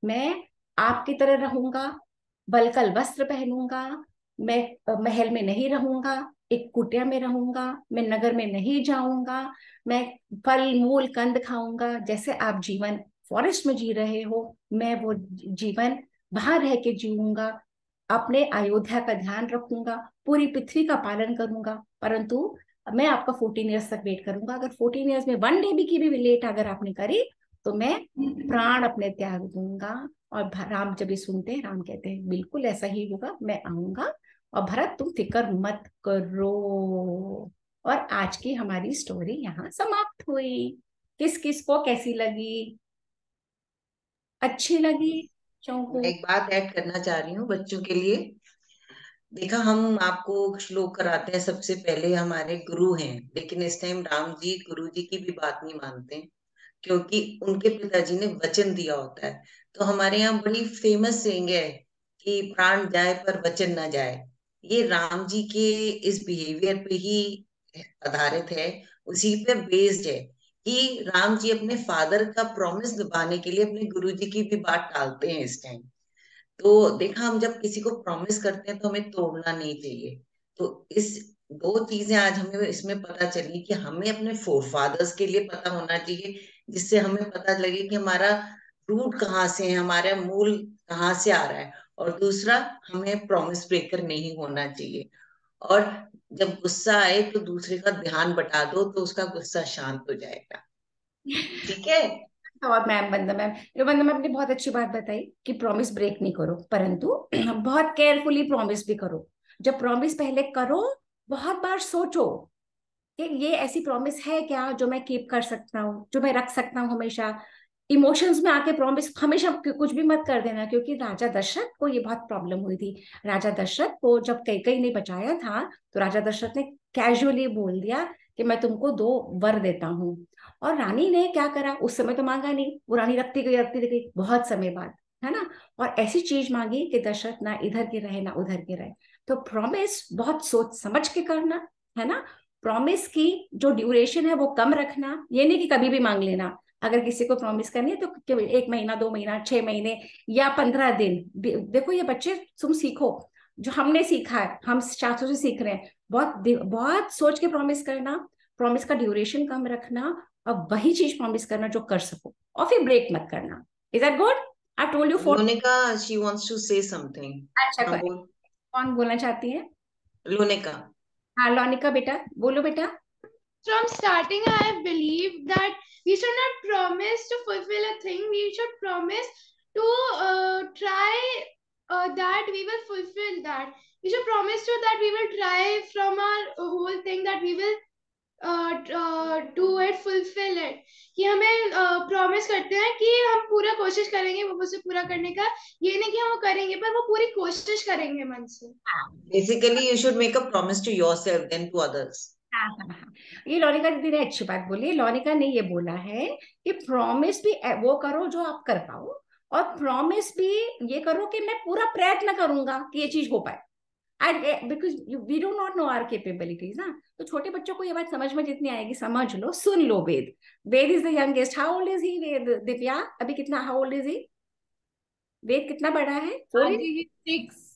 मैं आपकी तरह रहूंगा, बलकल वस्त्र पहनूंगा, मैं महल में नहीं रहूंगा, एक कुटिया में रहूंगा, मैं नगर में नहीं जाऊंगा, मैं फल मूल कंद खाऊंगा, जैसे आप जीवन फॉरेस्ट में जी रहे हो मैं वो जीवन वहां रह के जीऊंगा। अपने अयोध्या का ध्यान रखूंगा, पूरी पृथ्वी का पालन करूंगा, परंतु मैं आपका 14 ईयर्स तक वेट करूंगा। अगर 14 ईयर्स में 1 डे भी की भी लेट अगर आपने करी तो मैं प्राण अपने त्याग दूंगा। और राम जब ये सुनते हैं, राम कहते हैं बिल्कुल ऐसा ही होगा, मैं आऊंगा। और भरत तुम फिक्र मत करो। और आज की हमारी स्टोरी यहाँ समाप्त हुई। किस किस को कैसी लगी? अच्छी लगी बच्चों मैं को? एक बात ऐड करना चाह रही हूँ बच्चों के लिए। देखा, हम आपको श्लोक कराते हैं, सबसे पहले हमारे गुरु हैं, लेकिन इस टाइम राम जी गुरु जी की भी बात नहीं मानते हैं, क्योंकि उनके पिताजी ने वचन दिया होता है। तो हमारे यहाँ बड़ी फेमस सेइंग है कि प्राण जाए पर वचन ना जाए। ये राम जी के इस बिहेवियर पे ही आधारित है, उसी पे बेस्ड है कि राम जी अपने फादर का प्रॉमिस निभाने के लिए अपने गुरु जी की भी बात टालते हैं इस टाइम। तो देखा, हम जब किसी को प्रॉमिस करते हैं तो हमें तोड़ना नहीं चाहिए। तो इस दो चीजें आज हमें इसमें पता चली कि हमें अपने फोर फादर्स के लिए पता होना चाहिए, जिससे हमें पता लगे कि हमारा रूट कहाँ से है, हमारा मूल कहाँ से आ रहा है। और दूसरा, हमें प्रॉमिस ब्रेकर नहीं होना चाहिए। और जब गुस्सा आए तो दूसरे का ध्यान बटा दो तो उसका गुस्सा शांत हो जाएगा। ठीक है। और मैम, वंदना मैम, ये वंदना मैम ने बहुत अच्छी बात बताई कि प्रॉमिस ब्रेक नहीं करो, परंतु बहुत केयरफुली प्रॉमिस भी करो। जब प्रॉमिस पहले करो, बहुत बार सोचो कि ये ऐसी प्रॉमिस है क्या जो मैं कीप कर सकता हूँ, जो मैं रख सकता हूँ हमेशा। इमोशंस में आके प्रॉमिस हमेशा कुछ भी मत कर देना, क्योंकि राजा दशरथ को ये बहुत प्रॉब्लम हुई थी। राजा दशरथ को जब कैकेयी ने बचाया था, तो राजा दशरथ ने कैजुअली बोल दिया कि मैं तुमको 2 वर देता हूँ। और रानी ने क्या करा, उस समय तो मांगा नहीं, वो रानी रखती गई बहुत समय बाद, है ना। और ऐसी चीज मांगी कि दशरथ ना इधर के रहे ना उधर के रहे। तो प्रॉमिस बहुत सोच समझ के करना, है ना। प्रॉमिस की जो ड्यूरेशन है वो कम रखना, ये नहीं कि कभी भी मांग लेना। अगर किसी को प्रॉमिस करनी है तो केवल 1 महीना, 2 महीना, 6 महीने या 15 दिन। देखो ये बच्चे, तुम सीखो जो हमने सीखा है, हम शास्त्रों से सीख रहे हैं। बहुत बहुत सोच के प्रॉमिस करना, प्रॉमिस का ड्यूरेशन कम रखना, और वही चीज प्रॉमिस करना जो कर सको, और फिर ब्रेक मत करना। Is that good? I told you 4। Lonika, she wants to say something. अच्छा, हाँ बोल। कौन बोलना चाहती है? लोनिका। हाँ लोनिका बेटा, बोलो बेटा। From starting, I have believed that we should not promise to fulfill a thing. We should promise to try that we will fulfill that. We should promise to that we will try from our whole thing that we will do it, fulfill it. कि हमें promise करते हैं कि हम पूरा कोशिश करेंगे वो उसे पूरा करने का। ये नहीं कि हम वो करेंगे, पर वो पूरी कोशिश करेंगे मन से। Basically, you should make a promise to yourself then to others. हाँ हाँ हाँ, ये लोनिका दीदी ने अच्छी बात बोली। लोनिका ने ये बोला है कि प्रॉमिस भी वो करो जो आप कर पाओ, और प्रॉमिस भी ये करो कि मैं पूरा प्रयत्न करूंगा कि ये चीज हो पाए। And because we do not know our capabilities ना। तो छोटे बच्चों को ये बात समझ में जितनी आएगी, समझ लो, सुन लो। Ved, Ved is the youngest. How old is he Ved? Divya अभी कितना, how old is he? Ved कितना बड़ा है? 4? 6।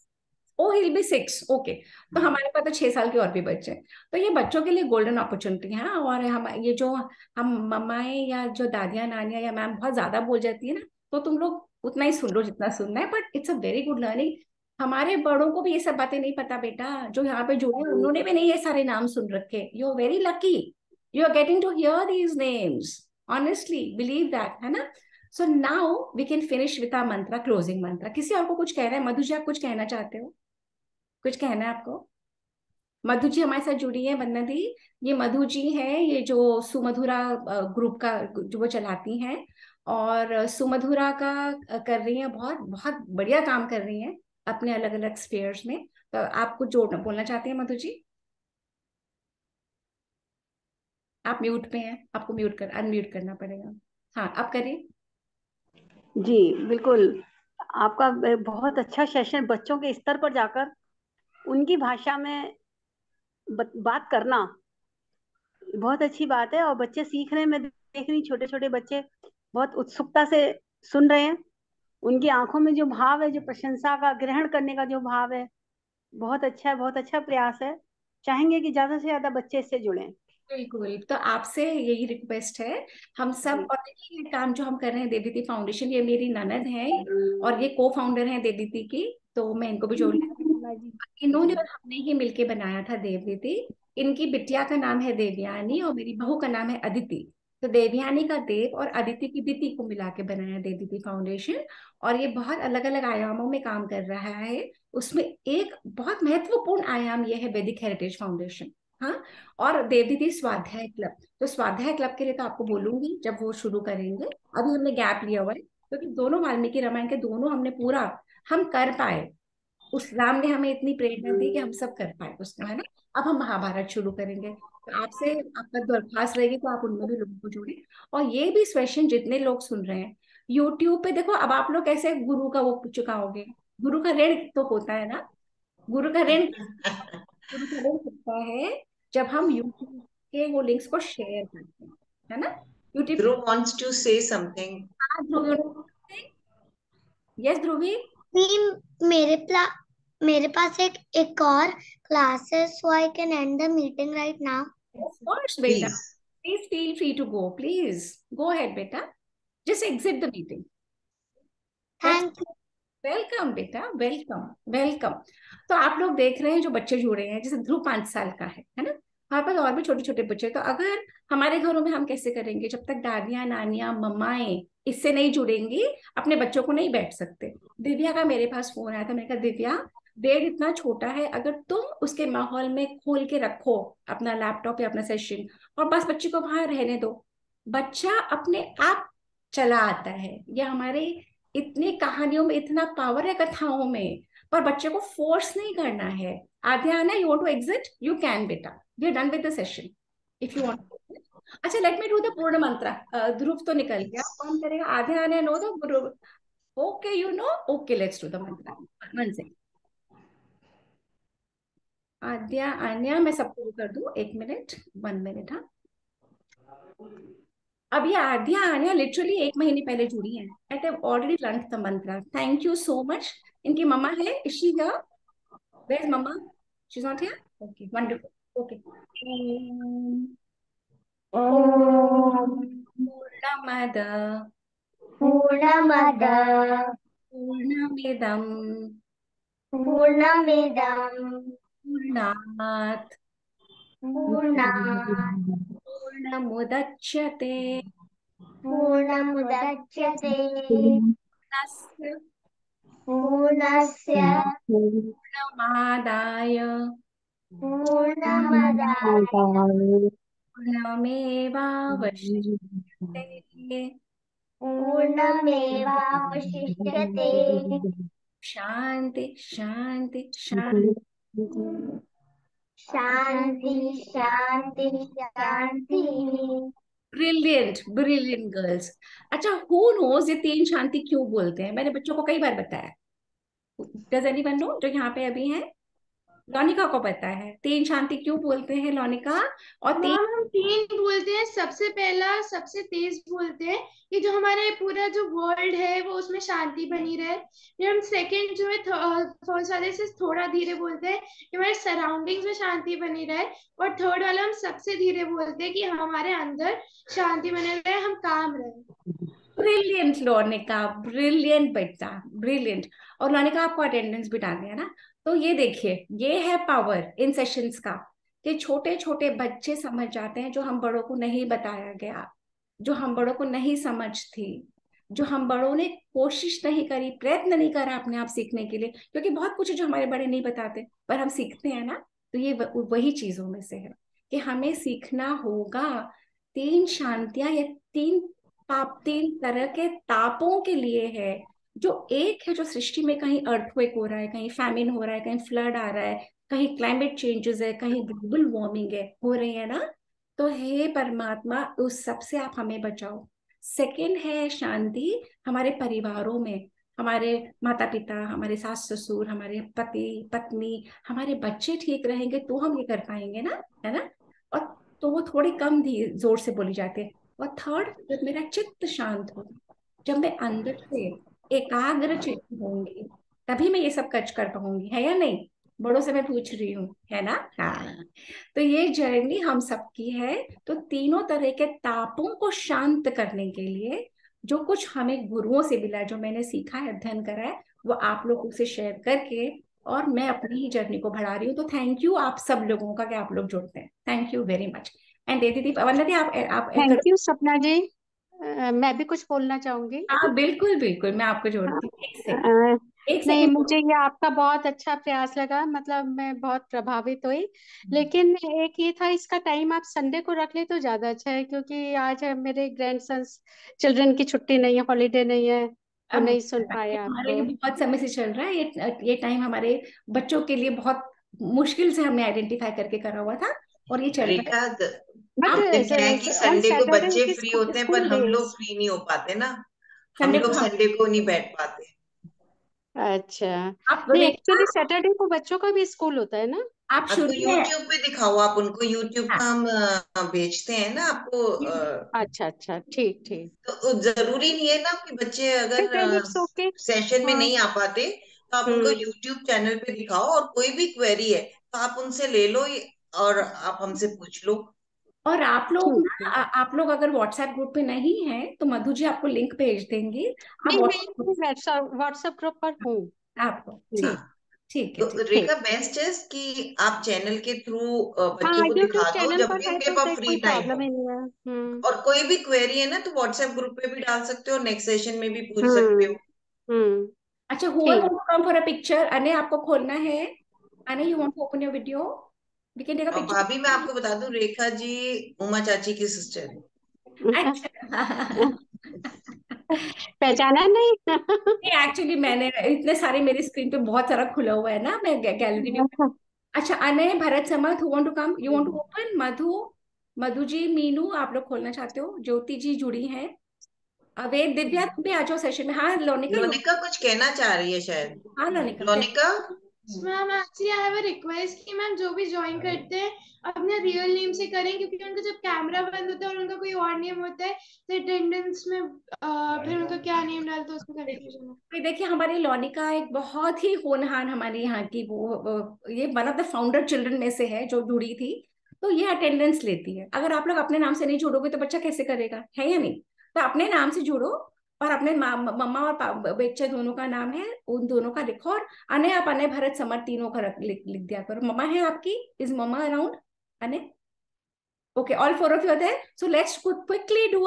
Oh he'll be 6, okay. तो हमारे पास तो 6 साल के और भी बच्चे हैं। तो ये बच्चों के लिए गोल्डन अपॉर्चुनिटी है। और हम ये जो हम मम्माएं या जो दादियां नानियां या मैम बहुत ज्यादा बोल जाती है ना, तो तुम लोग उतना ही सुन लो जितना सुनना है, but it's a very good learning. हमारे बड़ों को भी ये सब बातें नहीं पता बेटा, जो यहाँ पे जुड़े हैं, उन्होंने भी नहीं ये सारे नाम सुन रखे। You are very lucky, you are getting to hear these names. Honestly believe that, है ना। So now we can finish with our mantra, closing mantra. किसी और को कुछ कहना है? मधु जी, आप कुछ कहना चाहते हो? कुछ कहना है आपको? मधु जी हमारे साथ जुड़ी है, वंदना दी। ये मधु जी है, ये जो सुमधुरा ग्रुप का जो वो चलाती हैं, और सुमधुरा का कर रही हैं, बहुत बहुत बढ़िया काम कर रही हैं अपने अलग अलग स्फीयर्स में। तो आप कुछ जोड़ना बोलना चाहते हैं मधु जी? आप म्यूट पे हैं, आपको म्यूट कर अनम्यूट करना पड़ेगा। हाँ, आप करिए। जी बिल्कुल। आपका बहुत अच्छा सेशन, बच्चों के स्तर पर जाकर उनकी भाषा में बात करना बहुत अच्छी बात है। और बच्चे सीख रहे हैं, मैं देख रही छोटे छोटे बच्चे बहुत उत्सुकता से सुन रहे हैं। उनकी आंखों में जो भाव है, जो प्रशंसा का, ग्रहण करने का जो भाव है, बहुत अच्छा है, बहुत अच्छा प्रयास है। चाहेंगे कि ज्यादा से ज्यादा बच्चे इससे जुड़ें। बिल्कुल, तो आपसे यही रिक्वेस्ट है, हम सब। जी और देखिए ये काम जो हम कर रहे हैं देवीति फाउंडेशन, ये मेरी ननद है और ये को फाउंडर है देवीति की। तो मैं इनको भी जोड़ लेती हूँ। इन्होंने और हमने ही मिलके बनाया था देवदीदी। इनकी बिटिया का नाम है देवयानी और मेरी बहू का नाम है अदिति। तो देवयानी का देव और अदिति की दिति को मिला के बनाया देवदीदी फाउंडेशन। और ये बहुत अलग अलग आयामों में काम कर रहा है। उसमें एक बहुत महत्वपूर्ण आयाम यह है वैदिक हेरिटेज फाउंडेशन। हाँ। और देवदीदी स्वाध्याय क्लब, तो स्वाध्याय क्लब के लिए तो आपको बोलूंगी जब वो शुरू करेंगे। अभी हमने गैप लिया हुआ है क्योंकि दोनों वाल्मीकि रामायण के दोनों हमने पूरा हम कर पाए। उस राम ने हमें इतनी प्रेरणा दी कि हम सब कर पाए उसको, है ना। अब हम महाभारत शुरू करेंगे, तो आपसे आपका दरख्वास्त रहेगी तो आप उनमें भी लोगों को जोड़ें। और ये भी सेशन जितने लोग सुन रहे हैं यूट्यूब पे देखो, अब आप लोग कैसे गुरु का वो चुकाओगे? गुरु का ऋण तो होता है ना। गुरु का ऋण, गुरु का ऋण होता है जब हम यूट्यूब के वो लिंक्स को शेयर करते हैं, है ना। YouTube. Dhruv wants to say something. हाँ ध्रुव, यस ध्रुवी। मेरे पास एक और क्लास है, so I can end the meeting right now. Of course, beta. Please. Please feel free to go. Please go ahead, beta. Just exit the meeting. Thank you. Welcome बेटा, welcome welcome. तो आप लोग देख रहे हैं जो बच्चे जुड़े हैं, जैसे ध्रुव 5 साल का है ना। हमारे पास और भी छोटे छोटे बच्चे। तो अगर हमारे घरों में हम कैसे करेंगे, जब तक दादियां नानियां मम्माएं इससे नहीं जुड़ेंगी अपने बच्चों को नहीं बैठ सकते। दिव्या का मेरे पास फोन आया था, मैंने कहा दिव्या बेड इतना छोटा है, अगर तुम उसके माहौल में खोल के रखो अपना लैपटॉप या अपना सेशन और बस बच्चे को वहां रहने दो, बच्चा अपने आप चला आता है। यह हमारे इतनी कहानियों में इतना पावर है, कथाओं में, पर बच्चे को फोर्स नहीं करना है। आध्या आना, you want to exit, you can बेटा, we are done with the session if you want. अच्छा, let me do the purna mantra. ध्रुव तो निकल गया, कौन करेगा? आध्या आना know the Guru. Okay, you know, okay let's do the मंत्र। वन से आद्या आन्या, मैं सबको कर दूं, 1 मिनट, 1 मिनट। हाँ, अब ये आद्या आन्या लिटरली 1 महीने पहले जुड़ी हैं। I have already learn the mantra. Thank you so much. इनकी मम्मा है, is she here? Where is मम्मा? She is not here. Okay, wonderful. Okay. पूर्णमद पूर्णमद पूर्णमिदं पूर्णमिदं पूर्णात् पूर्णात् पूर्णमुदच्यते पूर्णमुदच्यते पूर्णस्य पूर्णस्य पूर्णमादाय पूर्णमदाय पूर्णमेवावशिष्यते। पूर्णमेवावशिष्यते। शांति शांति शांति। शांति शांति शांति। Brilliant brilliant girls. अच्छा, हु नोज ये 3 शांति क्यों बोलते हैं? मैंने बच्चों को कई बार बताया। डज एनीवन नो जो यहाँ पे अभी हैं? लौनिका को पता है 3 शांति क्यों बोलते हैं? लौनिका और 3 मैम हम 3 बोलते हैं। सबसे पहला सबसे तेज बोलते हैं कि जो हमारे पूरा जो वर्ल्ड है वो उसमें शांति बनी रहे। फिर हम सेकंड जो है फर्स्ट वाले से थोड़ा धीरे बोलते हैं कि हमारे सराउंडिंग्स में शांति बनी रहे। और थर्ड वाला हम सबसे धीरे बोलते हैं कि हमारे अंदर शांति बने रहे, हम काम रहे। ब्रिलियंट लौनिका, ब्रिलियंट बेटा, ब्रिलियंट। और लौनिका आपको अटेंडेंस भी डाल दिया ना। तो ये देखिए, ये है पावर इन सेशंस का, कि छोटे छोटे बच्चे समझ जाते हैं जो हम बड़ों को नहीं बताया गया, जो हम बड़ों को नहीं समझ थी, जो हम बड़ों ने कोशिश नहीं करी, प्रयत्न नहीं करा अपने आप सीखने के लिए। क्योंकि बहुत कुछ है जो हमारे बड़े नहीं बताते पर हम सीखते हैं ना। तो ये वही चीजों में से है कि हमें सीखना होगा। 3 शांतियां या 3 तरह के तापों के लिए है। जो एक है जो सृष्टि में कहीं अर्थक्वेक हो रहा है, कहीं फैमिन हो रहा है, कहीं फ्लड आ रहा है, कहीं क्लाइमेट चेंजेस है, कहीं ग्लोबल वार्मिंग है, हो रही है ना। तो हे परमात्मा, उस सब से आप हमें बचाओ। सेकंड है शांति हमारे परिवारों में, हमारे माता पिता, हमारे सास ससुर, हमारे पति पत्नी, हमारे बच्चे ठीक रहेंगे तो हम ये कर पाएंगे ना, है ना। और तो वो थोड़ी कम जोर से बोली जाती है। और थर्ड, जब मेरा चित्त शांत होगा, जब मैं अंदर से एकाग्र चित्त होंगी, तभी मैं ये सब कर पाऊंगी, है या नहीं? बड़ों से मैं पूछ रही हूँ, है ना। हाँ। तो ये जर्नी हम सबकी है। तो तीनों तरह के तापों को शांत करने के लिए जो कुछ हमें गुरुओं से मिला है, जो मैंने सीखा है, अध्ययन करा है, वो आप लोगों से शेयर करके और मैं अपनी ही जर्नी को बढ़ा रही हूँ। तो थैंक यू आप सब लोगों का कि आप लोग जुड़ते हैं। Thank you very much. And दीदी वंदना दी, आप थैंक यू सपना जी। मैं भी कुछ बोलना चाहूंगी। हाँ बिल्कुल बिल्कुल, मैं आपको जोड़ती हूँ। एक सेकंड, एक नहीं, सेकंड। मुझे ये आपका बहुत अच्छा प्रयास लगा, मतलब मैं बहुत प्रभावित हुई। लेकिन एक ये था, इसका टाइम आप संडे को रख ले तो ज्यादा अच्छा है, क्योंकि आज है मेरे ग्रैंडसन्स चिल्ड्रन की छुट्टी नहीं है, हॉलीडे नहीं है, तो अब नहीं सुन ये पाए हमारे लिए आपको। बहुत समय से चल रहा है, ये टाइम हमारे बच्चों के लिए बहुत मुश्किल से हमने आइडेंटिफाई करके करा हुआ था, और ये चल रहा है। रेखा, बट आपने क्या है कि ऑन संडे को सैटरडे बच्चे इट इज फ्री होते हैं, पर स्कूल हम लोग डेज। फ्री नहीं हो पाते ना। हम संडे लोग को हम, संडे को नहीं बैठ पाते। अच्छा, आप नहीं रेखा, एक्चुअली सैटरडे को बच्चों का भी स्कूल होता है ना। आप हाँ, तो शुरू में, यूट्यूब पे दिखाओ आप उनको, यूट्यूब हाँ, का हम भेजते हैं ना आपको। अच्छा अच्छा, ठीक ठीक। तो जरूरी नहीं है ना कि बच्चे अगर देन इट्स ओके। सेशन में हाँ। नहीं आ पाते तो आप उनको हम्म। यूट्यूब चैनल पे दिखाओ, और कोई भी क्वेरी है तो आप उनसे ले लो, और आप हमसे पूछ लो। और आप लोग ठीक ना है। आप लोग अगर व्हाट्सएप ग्रुप पे नहीं हैं तो मधु जी आपको लिंक भेज देंगी। आप नहीं, व्हाट्सएप, मैं व्हाट्सएप ग्रुप पर हूँ। आपको, हम्म, ठीक, हाँ, ठीक है, तो ठीक। ठीक। रेखा बेस्ट है कि आप चैनल के थ्रू हाँ, बच्चों को यूट्यूब दिखा दो चैनल जब पर भी है उनके तो पास देख फ्री कोई टाइम प्रॉब्लम हो। ही नहीं है। हम्म। और कोई भी क्वेरी है ना तो व्हाट्सएप ग्रुप पे भी डाल सकते हो, नेक्स्ट सेशन में भी पूछ सकते हम्म। हो। हम्म। अच्छा, हुआ ठीक। Want to come for a picture? अने आपको खोलना है? अने you want to open your video? We can take a और भाभी मैं पिक्चर। आपको बता दूं, रेखा जी उमा चाची की सिस्टर है। अच्छा। पहचाना नहीं। नहीं एक्चुअली मैंने इतने सारे, मेरी स्क्रीन पे बहुत सारा खुला हुआ है ना, मैं गैलरी व्यू। अच्छा, Anay, Bharat, Samarth, who want to come, you want to open? Madhu, Madhu ji, Meenu, आप लोग खोलना चाहते हो? ज्योति जी जुड़ी हैं। अवैध, दिव्या तुम भी आ जाओ सेशन में। हाँ लोनिका, यू, लोनिका कुछ कहना चाह रही है शायद। हाँ Lonika Lonika, ma'am actually I have a request कि मैम जो भी ज्वाइन करते हैं अपने रियल नेम से करें, क्योंकि उनका जब कैमरा बंद होता है और उनका कोई और नेम होता है तो अटेंडेंस में फिर उनका क्या नेम डालते हैं उसमें कंफ्यूजन है। ये देखिए, हमारी लोनिका एक बहुत ही होनहार हमारी यहाँ की ये one of the founder children में से है जो जुड़ी थी। तो ये अटेंडेंस लेती है। अगर आप लोग अपने नाम से नहीं जुड़ोगे तो बच्चा कैसे करेगा, है या नहीं? तो अपने नाम से जुड़ो, और अपने मम्मा और बच्चे दोनों का नाम है, उन दोनों का लिखो। और अने, आप अने, भरत, समर तीनों का लिख दिया करो। मम्मा है आपकी? Is mamma around? अने, okay, all four of you are there. So let's quickly do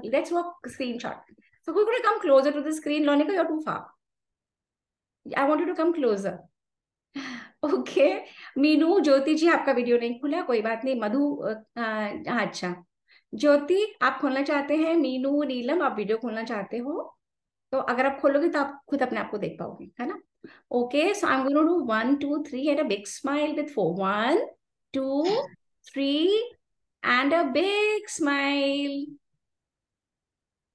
let's do a screenshot. So we're going to come closer to the screen. Lonika, you're too far. I want you to come closer. Okay, Meenu, Jyoti ji आपका video नहीं खुला, कोई बात नहीं। मधु, अच्छा, ज्योति आप खोलना चाहते हैं, मीनू, नीलम आप वीडियो खोलना चाहते हो, तो अगर आप खोलोगे तो आप खुद अपने आप को देख पाओगे, है ना? Okay, so I am going to do 1 2 3 and a big smile with 4 1 2 3 and a big smile.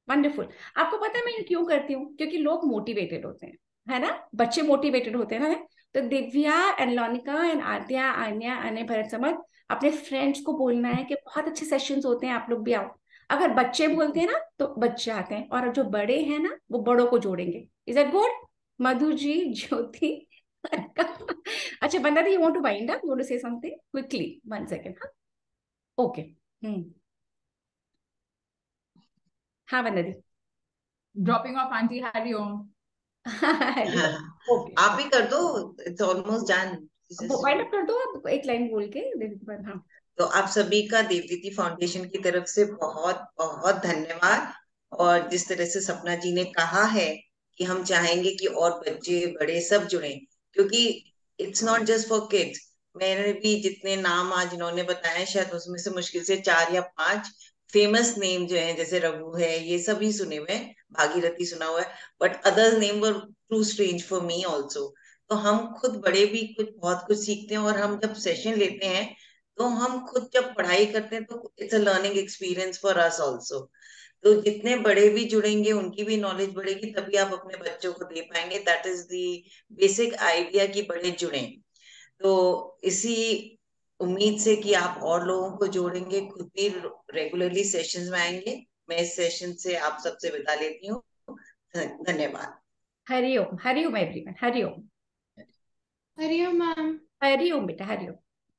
Wonderful. आपको पता है मैं ये क्यों करती हूँ? क्योंकि लोग मोटिवेटेड होते हैं, है ना? बच्चे मोटिवेटेड होते हैं ना। तो दिव्या एंड लोनिका एंड आद्या, आन्या, अने, भरत, समझ, अपने फ्रेंड्स को बोलना है कि बहुत अच्छे सेशंस होते हैं, आप लोग भी आओ। अगर बच्चे बोलते हैं ना तो बच्चे आते हैं, और जो बड़े हैं ना वो बड़ों को जोड़ेंगे। Is that good? Madhu ji, Jyoti. अच्छा बंदा दी, you want to wind up, you want to say something quickly? 1 second. हाँ, ओके। हाँ बंदा दी। Dropping off Auntie Harry Om. Okay, आप ही कर दो, it's almost done. Wind up कर दो आप, एक लाइन बोल के दे दीजिए पर। हाँ, तो आप सभी का देवदीदी फाउंडेशन की तरफ से बहुत बहुत धन्यवाद। और जिस तरह से सपना जी ने कहा है कि हम चाहेंगे कि और बच्चे बड़े सब जुड़े, क्योंकि it's not just for kids. मैंने भी जितने नाम आज इन्होंने बताए, शायद उसमें से मुश्किल से 4 या 5 फेमस नेम जो हैं, जैसे रघु है, ये सभी सुने हुए हैं, भागीरथी सुना हुआ है, but others name were too strange for me also. तो हम खुद बड़े भी कुछ बहुत कुछ सीखते हैं, और हम जब सेशन लेते हैं तो हम खुद जब पढ़ाई करते हैं तो it's a learning experience for us also. तो जितने बड़े भी जुड़ेंगे उनकी भी नॉलेज बढ़ेगी, तभी आप अपने बच्चों को दे पाएंगे। That is the basic idea कि बड़े जुड़े। तो इसी उम्मीद से कि आप और लोगों को जोड़ेंगे, खुद भी रेगुलरली सेशंस में आएंगे, मैं इस सेशन से आप सबसे विदा लेती हूँ। धन्यवाद। हरिओम, हरिओम एवरीवन, हरिओम। हरिओम मैम। हरिओम बेटा, हरिओम।